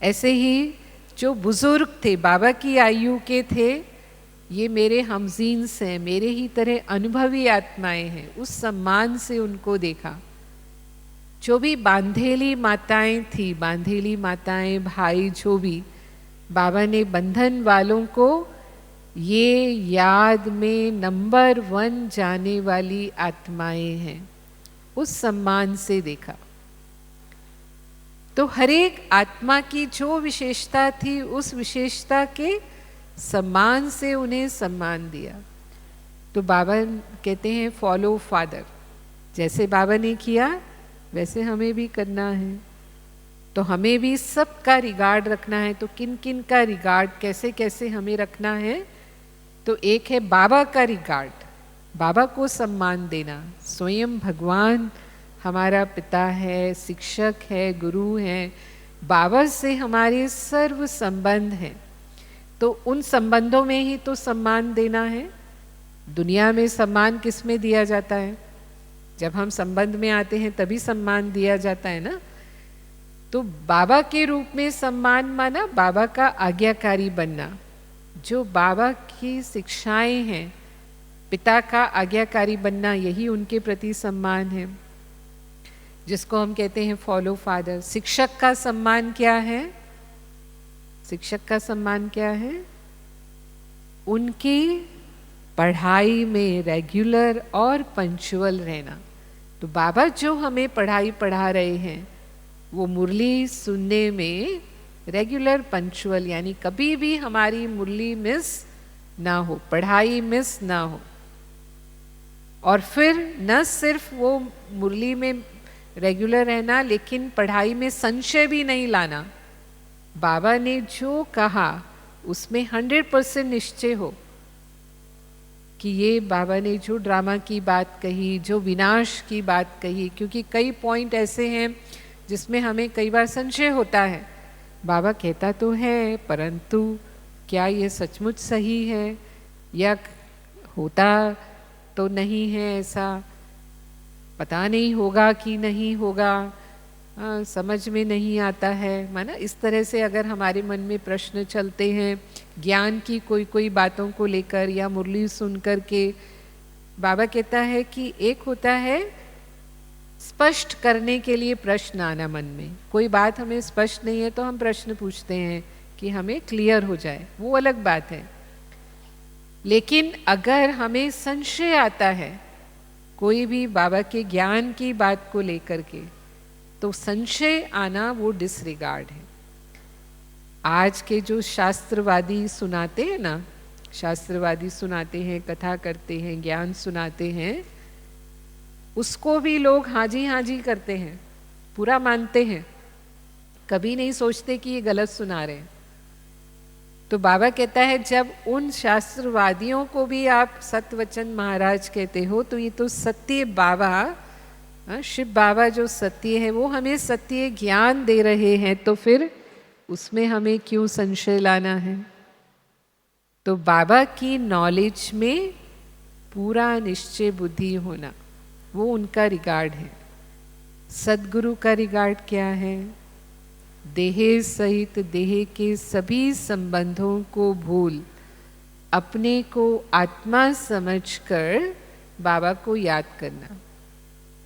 S2: ऐसे ही जो बुजुर्ग थे, बाबा की आयु के थे, ये मेरे हमजीन्स हैं, मेरे ही तरह अनुभवी आत्माएं हैं, उस सम्मान से उनको देखा। जो भी बांधेली माताएं थी, बांधेली माताएं, भाई, जो भी, बाबा ने बंधन वालों को ये याद में नंबर 1 जाने वाली आत्माएं हैं, उस सम्मान से देखा। तो हर एक आत्मा की जो विशेषता थी, उस विशेषता के सम्मान से उन्हें सम्मान दिया। तो बाबा कहते हैं फॉलो फादर, जैसे बाबा ने किया वैसे हमें भी करना है। तो हमें भी सबका रिगार्ड रखना है। तो किन किन का रिगार्ड, कैसे कैसे हमें रखना है? तो एक है बाबा का रिगार्ड, बाबा को सम्मान देना। स्वयं भगवान हमारा पिता है, शिक्षक है, गुरु है, बाबा से हमारे सर्व संबंध हैं। तो उन संबंधों में ही तो सम्मान देना है। दुनिया में सम्मान किस में दिया जाता है? जब हम संबंध में आते हैं तभी सम्मान दिया जाता है ना। तो बाबा के रूप में सम्मान माना बाबा का आज्ञाकारी बनना, जो बाबा की शिक्षाएं हैं, पिता का आज्ञाकारी बनना, यही उनके प्रति सम्मान है, जिसको हम कहते हैं फॉलो फादर। शिक्षक का सम्मान क्या है? शिक्षक का सम्मान क्या है? उनकी पढ़ाई में रेगुलर और पंक्चुअल रहना। तो बाबा जो हमें पढ़ाई पढ़ा रहे हैं, वो मुरली सुनने में रेगुलर पंक्चुअल, यानी कभी भी हमारी मुरली मिस ना हो, पढ़ाई मिस ना हो। और फिर न सिर्फ वो मुरली में रेगुलर रहना, लेकिन पढ़ाई में संशय भी नहीं लाना। बाबा ने जो कहा उसमें 100% निश्चय हो कि ये बाबा ने जो ड्रामा की बात कही, जो विनाश की बात कही, क्योंकि कई पॉइंट ऐसे हैं जिसमें हमें कई बार संशय होता है। बाबा कहता तो है, परंतु क्या ये सचमुच सही है या होता तो नहीं है, ऐसा पता नहीं होगा कि नहीं होगा, समझ में नहीं आता है। माना इस तरह से अगर हमारे मन में प्रश्न चलते हैं ज्ञान की कोई बातों को लेकर या मुरली सुन कर के, बाबा कहता है कि एक होता है स्पष्ट करने के लिए प्रश्न आना मन में। कोई बात हमें स्पष्ट नहीं है तो हम प्रश्न पूछते हैं कि हमें क्लियर हो जाए, वो अलग बात है। लेकिन अगर हमें संशय आता है कोई भी बाबा के ज्ञान की बात को लेकर के, तो संशय आना वो डिसरिगार्ड है। आज के जो शास्त्रवादी सुनाते हैं ना, शास्त्रवादी सुनाते हैं, कथा करते हैं, ज्ञान सुनाते हैं, उसको भी लोग हाँ जी करते हैं, पूरा मानते हैं, कभी नहीं सोचते कि ये गलत सुना रहे हैं। तो बाबा कहता है जब उन शास्त्रवादियों को भी आप सतवचन महाराज कहते हो, तो ये तो सत्य बाबा, शिव बाबा जो सत्य है वो हमें सत्य ज्ञान दे रहे हैं, तो फिर उसमें हमें क्यों संशय लाना है? तो बाबा की नॉलेज में पूरा निश्चय बुद्धि होना, वो उनका रिगार्ड है। सदगुरु का रिगार्ड क्या है? देह सहित देह के सभी संबंधों को भूल अपने को आत्मा समझकर बाबा को याद करना।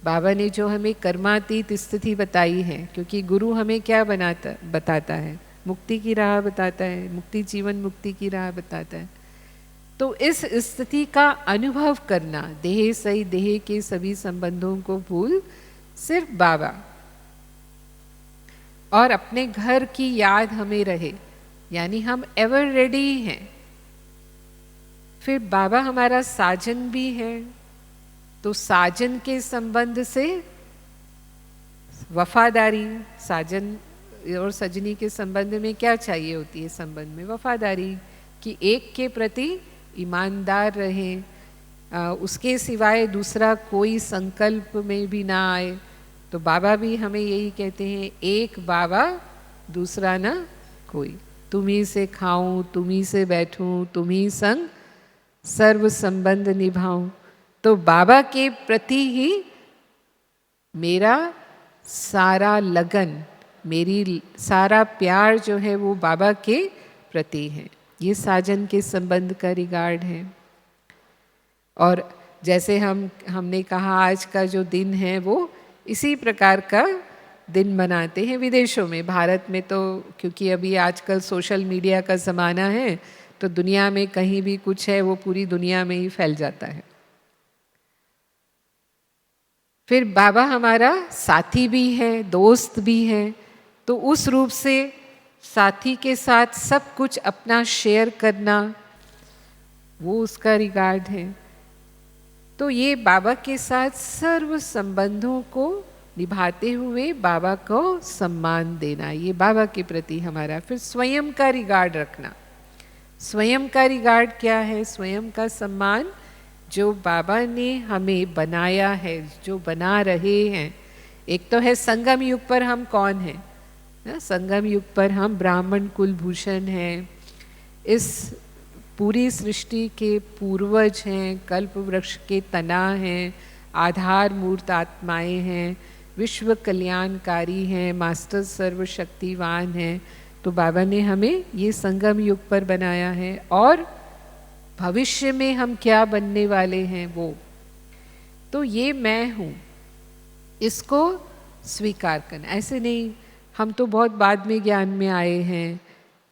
S2: बाबा ने जो हमें कर्मातीत स्थिति बताई है, क्योंकि गुरु हमें क्या बताता है? मुक्ति की राह बताता है, मुक्ति जीवन मुक्ति की राह बताता है। तो इस स्थिति का अनुभव करना, देह सही देह के सभी संबंधों को भूल सिर्फ बाबा, और अपने घर की याद हमें रहे, यानी हम एवर रेडी हैं। फिर बाबा हमारा साजन भी है, तो साजन के संबंध से वफादारी, साजन और सजनी के संबंध में क्या चाहिए होती है? संबंध में वफादारी, कि एक के प्रति ईमानदार रहें, उसके सिवाय दूसरा कोई संकल्प में भी ना आए। तो बाबा भी हमें यही कहते हैं, एक बाबा दूसरा ना कोई, तुम्ही से खाऊं तुम्ही से बैठूं तुम्ही संग सर्व संबंध निभाऊं। तो बाबा के प्रति ही मेरा सारा लगन, मेरी सारा प्यार जो है वो बाबा के प्रति है। ये साजन के संबंध का रिगार्ड है। और जैसे हमने कहा आज का जो दिन है वो इसी प्रकार का दिन मनाते हैं विदेशों में। भारत में तो क्योंकि अभी आजकल सोशल मीडिया का ज़माना है, तो दुनिया में कहीं भी कुछ है वो पूरी दुनिया में ही फैल जाता है। फिर बाबा हमारा साथी भी है, दोस्त भी है, तो उस रूप से साथी के साथ सब कुछ अपना शेयर करना, वो उसका रिगार्ड है। तो ये बाबा के साथ सर्व संबंधों को निभाते हुए बाबा को सम्मान देना, ये बाबा के प्रति हमारा। फिर स्वयं का रिगार्ड रखना। स्वयं का रिगार्ड क्या है? स्वयं का सम्मान, जो बाबा ने हमें बनाया है, जो बना रहे हैं। एक तो है संगम युग पर हम कौन हैं ना, संगम युग पर हम ब्राह्मण कुलभूषण हैं, इस पूरी सृष्टि के पूर्वज हैं, कल्प वृक्ष के तना हैं, आधार मूर्त आत्माएं हैं, विश्व कल्याणकारी हैं, मास्टर सर्वशक्तिवान हैं। तो बाबा ने हमें ये संगम युग पर बनाया है, और भविष्य में हम क्या बनने वाले हैं वो, तो ये मैं हूँ, इसको स्वीकार करना। ऐसे नहीं हम तो बहुत बाद में ज्ञान में आए हैं,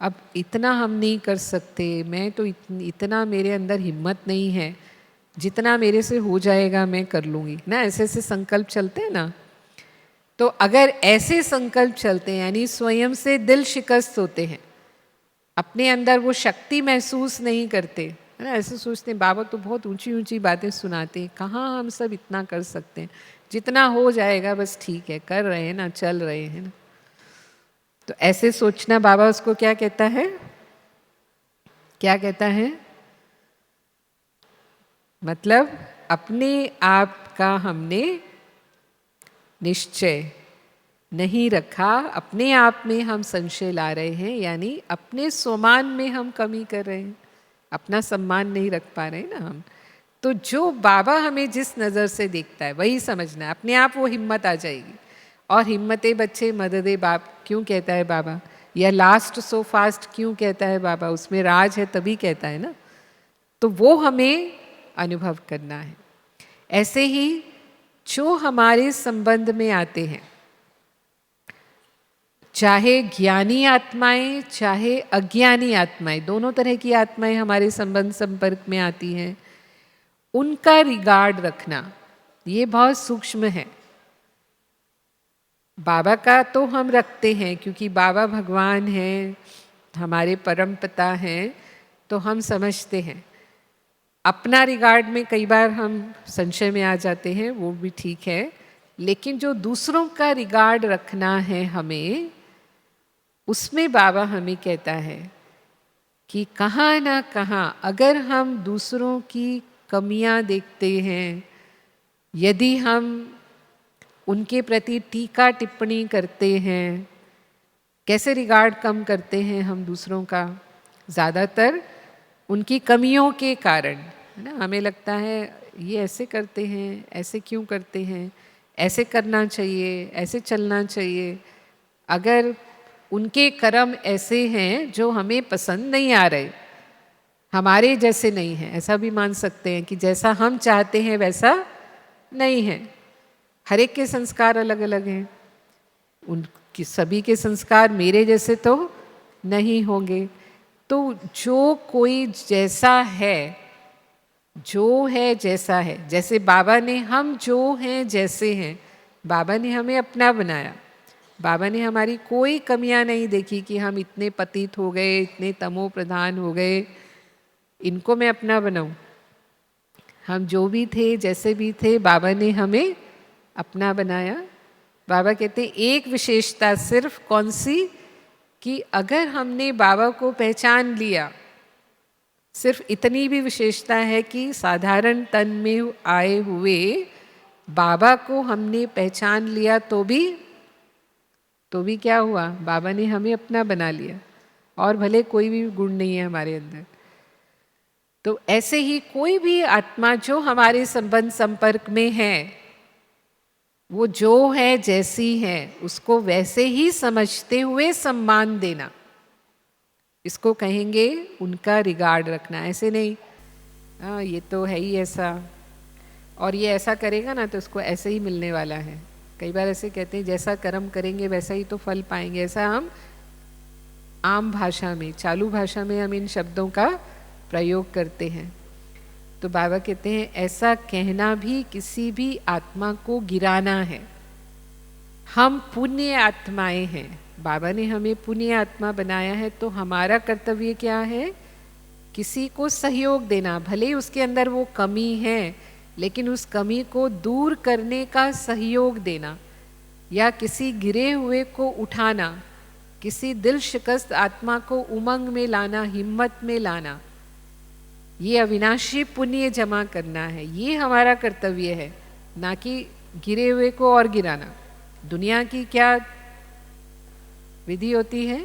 S2: अब इतना हम नहीं कर सकते, मैं तो इतना मेरे अंदर हिम्मत नहीं है, जितना मेरे से हो जाएगा मैं कर लूँगी ना, ऐसे ऐसे संकल्प चलते हैं ना। तो अगर ऐसे संकल्प चलते हैं यानी स्वयं से दिल शिकस्त होते हैं, अपने अंदर वो शक्ति महसूस नहीं करते है ना, ऐसे सोचते हैं बाबा तो बहुत ऊंची ऊंची बातें सुनाते हैं, कहाँ हम सब इतना कर सकते हैं, जितना हो जाएगा बस ठीक है, कर रहे हैं ना, चल रहे हैं ना। तो ऐसे सोचना, बाबा उसको क्या कहता है? क्या कहता है? मतलब अपने आप का हमने निश्चय नहीं रखा, अपने आप में हम संशय ला रहे हैं, यानी अपने स्वमान में हम कमी कर रहे हैं, अपना सम्मान नहीं रख पा रहे हैं ना हम। तो जो बाबा हमें जिस नज़र से देखता है वही समझना है, अपने आप वो हिम्मत आ जाएगी। और हिम्मते बच्चे मददे बाप क्यों कहता है बाबा, या लास्ट सो फास्ट क्यों कहता है बाबा, उसमें राज है तभी कहता है ना। तो वो हमें अनुभव करना है। ऐसे ही जो हमारे संबंध में आते हैं, चाहे ज्ञानी आत्माएं चाहे अज्ञानी आत्माएं, दोनों तरह की आत्माएं हमारे संबंध संपर्क में आती हैं, उनका रिगार्ड रखना ये बहुत सूक्ष्म है। बाबा का तो हम रखते हैं क्योंकि बाबा भगवान हैं, हमारे परम पिता हैं, तो हम समझते हैं। अपना रिगार्ड में कई बार हम संशय में आ जाते हैं, वो भी ठीक है, लेकिन जो दूसरों का रिगार्ड रखना है हमें, उसमें बाबा हमें कहता है कि कहाँ ना कहाँ अगर हम दूसरों की कमियां देखते हैं, यदि हम उनके प्रति टीका टिप्पणी करते हैं, कैसे रिगार्ड कम करते हैं हम दूसरों का, ज़्यादातर उनकी कमियों के कारण, है ना। हमें लगता है ये ऐसे करते हैं, ऐसे क्यों करते हैं, ऐसे करना चाहिए, ऐसे चलना चाहिए। अगर उनके कर्म ऐसे हैं जो हमें पसंद नहीं आ रहे, हमारे जैसे नहीं हैं, ऐसा भी मान सकते हैं कि जैसा हम चाहते हैं वैसा नहीं है। हर एक के संस्कार अलग अलग हैं, उनकी सभी के संस्कार मेरे जैसे तो नहीं होंगे। तो जो कोई जैसा है, जो है जैसा है, जैसे बाबा ने, हम जो हैं जैसे हैं, बाबा ने हमें अपना बनाया। बाबा ने हमारी कोई कमियां नहीं देखी कि हम इतने पतित हो गए, इतने तमो प्रधान हो गए, इनको मैं अपना बनाऊं। हम जो भी थे, जैसे भी थे, बाबा ने हमें अपना बनाया। बाबा कहते हैं एक विशेषता सिर्फ कौन सी, कि अगर हमने बाबा को पहचान लिया, सिर्फ इतनी भी विशेषता है कि साधारण तन में आए हुए बाबा को हमने पहचान लिया तो भी क्या हुआ, बाबा ने हमें अपना बना लिया, और भले कोई भी गुण नहीं है हमारे अंदर। तो ऐसे ही कोई भी आत्मा जो हमारे संबंध संपर्क में है, वो जो है जैसी है उसको वैसे ही समझते हुए सम्मान देना, इसको कहेंगे उनका रिगार्ड रखना। ऐसे नहीं ये तो है ही ऐसा, और ये ऐसा करेगा ना तो उसको ऐसे ही मिलने वाला है, कई बार ऐसे कहते हैं जैसा कर्म करेंगे वैसा ही तो फल पाएंगे, ऐसा हम आम भाषा में, चालू भाषा में हम इन शब्दों का प्रयोग करते हैं। तो बाबा कहते हैं ऐसा कहना भी किसी भी आत्मा को गिराना है। हम पुण्य आत्माएं हैं, बाबा ने हमें पुण्य आत्मा बनाया है, तो हमारा कर्तव्य क्या है? किसी को सहयोग देना, भले उसके अंदर वो कमी है लेकिन उस कमी को दूर करने का सहयोग देना, या किसी गिरे हुए को उठाना, किसी दिल शिकस्त आत्मा को उमंग में लाना, हिम्मत में लाना, ये अविनाशी पुण्य जमा करना है। ये हमारा कर्तव्य है, ना कि गिरे हुए को और गिराना। दुनिया की क्या विधि होती है?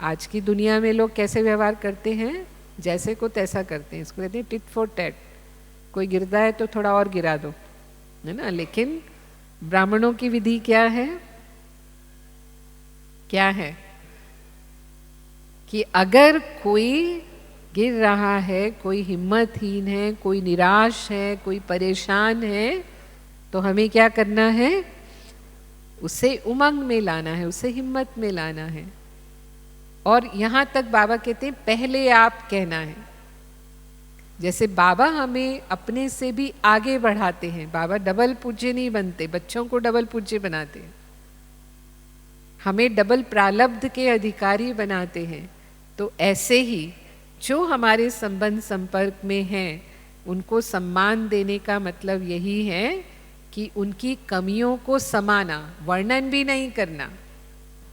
S2: आज की दुनिया में लोग कैसे व्यवहार करते हैं? जैसे को तैसा करते हैं, इसको कहते हैं टिट फॉर टैट। कोई गिरता है तो थोड़ा और गिरा दो, है ना। लेकिन ब्राह्मणों की विधि क्या है? क्या है कि अगर कोई गिर रहा है, कोई हिम्मतहीन है, कोई निराश है, कोई परेशान है, तो हमें क्या करना है? उसे उमंग में लाना है, उसे हिम्मत में लाना है। और यहाँ तक बाबा कहते हैं पहले आप कहना है। जैसे बाबा हमें अपने से भी आगे बढ़ाते हैं, बाबा डबल पूज्य नहीं बनते, बच्चों को डबल पूज्य बनाते हैं, हमें डबल प्रारब्ध के अधिकारी बनाते हैं। तो ऐसे ही जो हमारे संबंध संपर्क में हैं उनको सम्मान देने का मतलब यही है कि उनकी कमियों को समाना, वर्णन भी नहीं करना।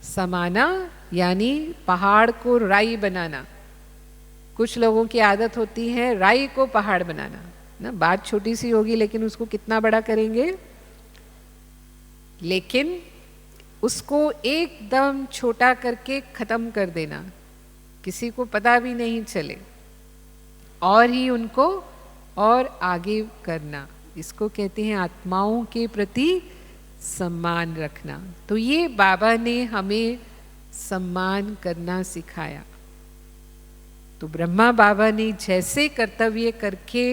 S2: समाना यानी पहाड़ को राई बनाना। कुछ लोगों की आदत होती है राई को पहाड़ बनाना ना, बात छोटी सी होगी लेकिन उसको कितना बड़ा करेंगे, लेकिन उसको एकदम छोटा करके खत्म कर देना, किसी को पता भी नहीं चले, और ही उनको और आगे करना। इसको कहते हैं आत्माओं के प्रति सम्मान रखना। तो ये बाबा ने हमें सम्मान करना सिखाया। तो ब्रह्मा बाबा ने जैसे कर्तव्य करके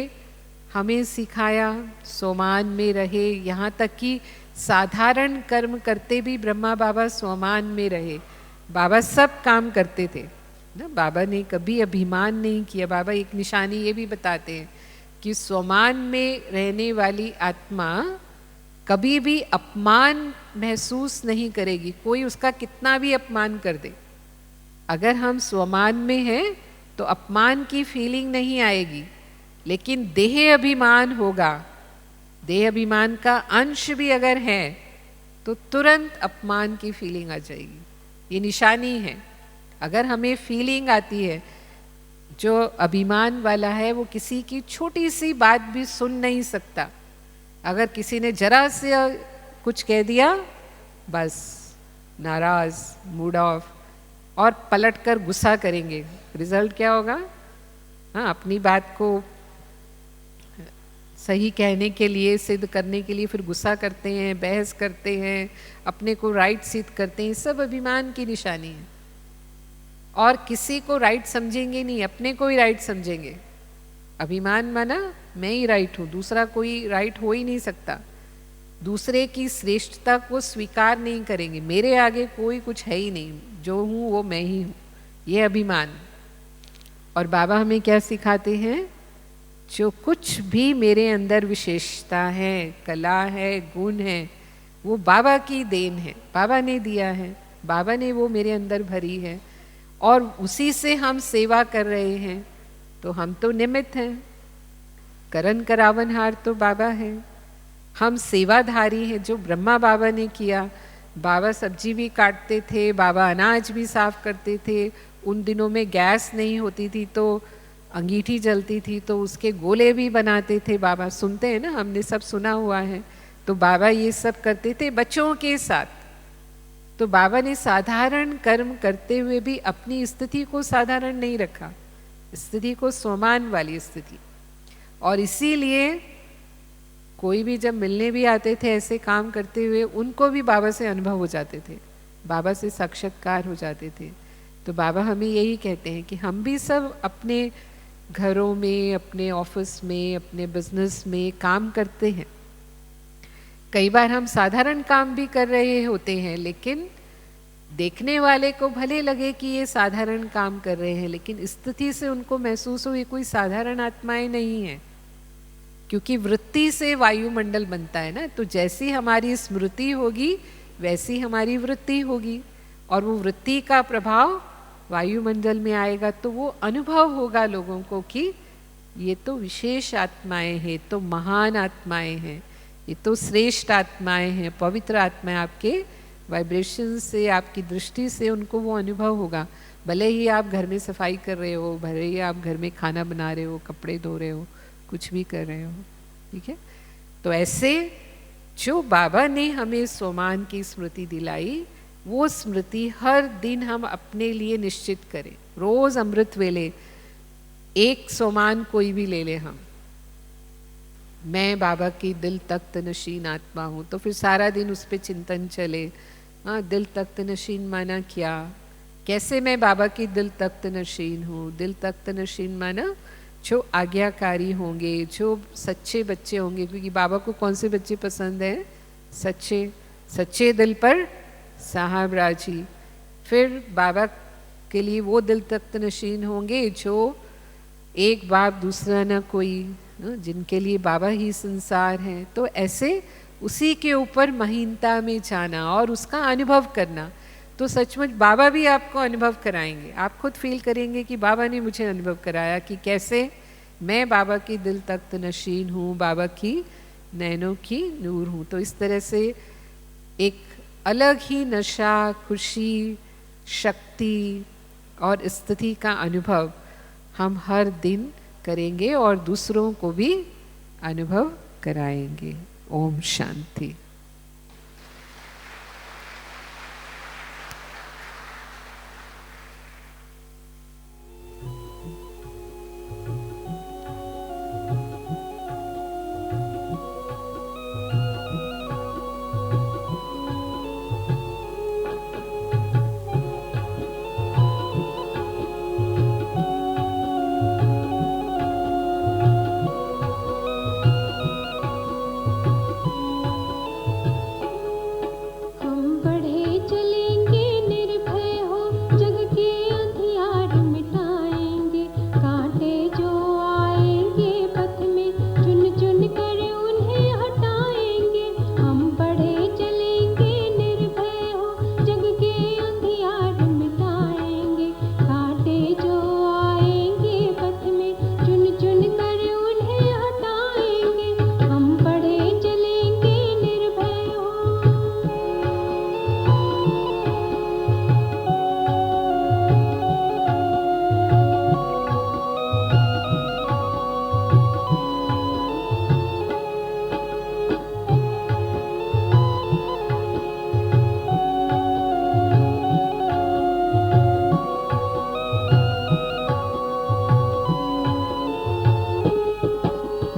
S2: हमें सिखाया, सोमान में रहे, यहाँ तक कि साधारण कर्म करते भी ब्रह्मा बाबा सोमान में रहे। बाबा सब काम करते थे ना, बाबा ने कभी अभिमान नहीं किया। बाबा एक निशानी ये भी बताते हैं कि सोमान में रहने वाली आत्मा कभी भी अपमान महसूस नहीं करेगी, कोई उसका कितना भी अपमान कर दे। अगर हम स्वमान में हैं तो अपमान की फीलिंग नहीं आएगी, लेकिन देह अभिमान होगा, देह अभिमान का अंश भी अगर है तो तुरंत अपमान की फीलिंग आ जाएगी। ये निशानी है। अगर हमें फीलिंग आती है, जो अभिमान वाला है वो किसी की छोटी सी बात भी सुन नहीं सकता। अगर किसी ने जरा से कुछ कह दिया, बस नाराज, मूड ऑफ, और पलटकर गुस्सा करेंगे। रिजल्ट क्या होगा? हाँ, अपनी बात को सही कहने के लिए, सिद्ध करने के लिए फिर गुस्सा करते हैं, बहस करते हैं, अपने को राइट सिद्ध करते हैं। सब अभिमान की निशानी है। और किसी को राइट समझेंगे नहीं, अपने को ही राइट समझेंगे। अभिमान माना मैं ही राइट हूँ, दूसरा कोई राइट हो ही नहीं सकता। दूसरे की श्रेष्ठता को स्वीकार नहीं करेंगे, मेरे आगे कोई कुछ है ही नहीं, जो हूँ वो मैं ही हूँ, ये अभिमान। और बाबा हमें क्या सिखाते हैं? जो कुछ भी मेरे अंदर विशेषता है, कला है, गुण है, वो बाबा की देन है, बाबा ने दिया है, बाबा ने वो मेरे अंदर भरी है, और उसी से हम सेवा कर रहे हैं। तो हम तो निमित्त हैं, करन करावनहार तो बाबा है, हम सेवाधारी हैं। जो ब्रह्मा बाबा ने किया, बाबा सब्जी भी काटते थे, बाबा अनाज भी साफ करते थे। उन दिनों में गैस नहीं होती थी तो अंगीठी जलती थी, तो उसके गोले भी बनाते थे बाबा। सुनते हैं ना, हमने सब सुना हुआ है। तो बाबा ये सब करते थे बच्चों के साथ। तो बाबा ने साधारण कर्म करते हुए भी अपनी स्थिति को साधारण नहीं रखा, स्थिति को स्वमान वाली स्थिति। और इसीलिए कोई भी जब मिलने भी आते थे ऐसे काम करते हुए, उनको भी बाबा से अनुभव हो जाते थे, बाबा से साक्षात्कार हो जाते थे। तो बाबा हमें यही कहते हैं कि हम भी सब अपने घरों में, अपने ऑफिस में, अपने बिजनेस में काम करते हैं, कई बार हम साधारण काम भी कर रहे होते हैं, लेकिन देखने वाले को भले लगे कि ये साधारण काम कर रहे हैं, लेकिन स्थिति से उनको महसूस हो ये कोई साधारण आत्माएं नहीं है, क्योंकि वृत्ति से वायुमंडल बनता है ना। तो जैसी हमारी स्मृति होगी वैसी हमारी वृत्ति होगी, और वो वृत्ति का प्रभाव वायुमंडल में आएगा, तो वो अनुभव होगा लोगों को कि ये तो विशेष आत्माएं हैं, तो महान आत्माएं हैं, ये तो श्रेष्ठ आत्माएं हैं, पवित्र आत्माएं। आपके वाइब्रेशन से, आपकी दृष्टि से उनको वो अनुभव होगा। भले ही आप घर में सफाई कर रहे हो, भले ही आप घर में खाना बना रहे हो, कपड़े धो रहे हो, कुछ भी कर रहे हो, ठीक है। तो ऐसे जो बाबा ने हमें सोमान की स्मृति दिलाई, वो स्मृति हर दिन हम अपने लिए निश्चित करें। रोज अमृत वेले एक सोमान कोई भी ले ले हम, मैं बाबा की दिल तख्त नशीन आत्मा हूँ, तो फिर सारा दिन उस पर चिंतन चले। हाँ, दिल तख्त नशीन माना क्या, कैसे मैं बाबा की दिल तख्त नशीन हूँ। दिल तख्त नशीन माना जो आज्ञाकारी होंगे, जो सच्चे बच्चे होंगे, क्योंकि बाबा को कौन से बच्चे पसंद हैं? सच्चे, सच्चे दिल पर साहब राजी। फिर बाबा के लिए वो दिल तख्त नशीन होंगे जो एक बाप दूसरा ना कोई, जिनके लिए बाबा ही संसार है। तो ऐसे उसी के ऊपर महीनता में जाना और उसका अनुभव करना, तो सचमुच बाबा भी आपको अनुभव कराएंगे। आप खुद फील करेंगे कि बाबा ने मुझे अनुभव कराया कि कैसे मैं बाबा की दिल तख्त नशीन हूँ, बाबा की नैनों की नूर हूँ। तो इस तरह से एक अलग ही नशा, खुशी, शक्ति और स्थिति का अनुभव हम हर दिन करेंगे और दूसरों को भी अनुभव कराएंगे। ओम शांति।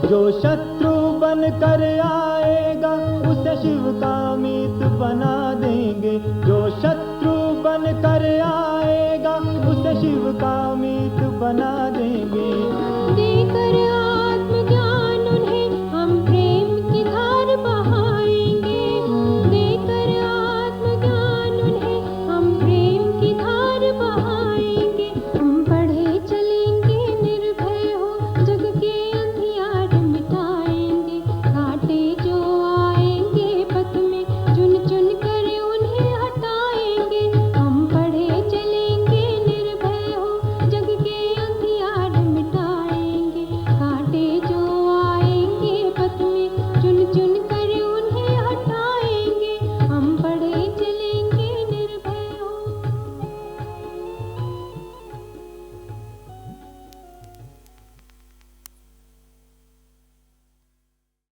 S3: जो शत्रु बन कर आएगा उसे शिव का मीत बना देंगे। जो शत्रु बन कर आएगा उसे शिव का मीत बना देंगे।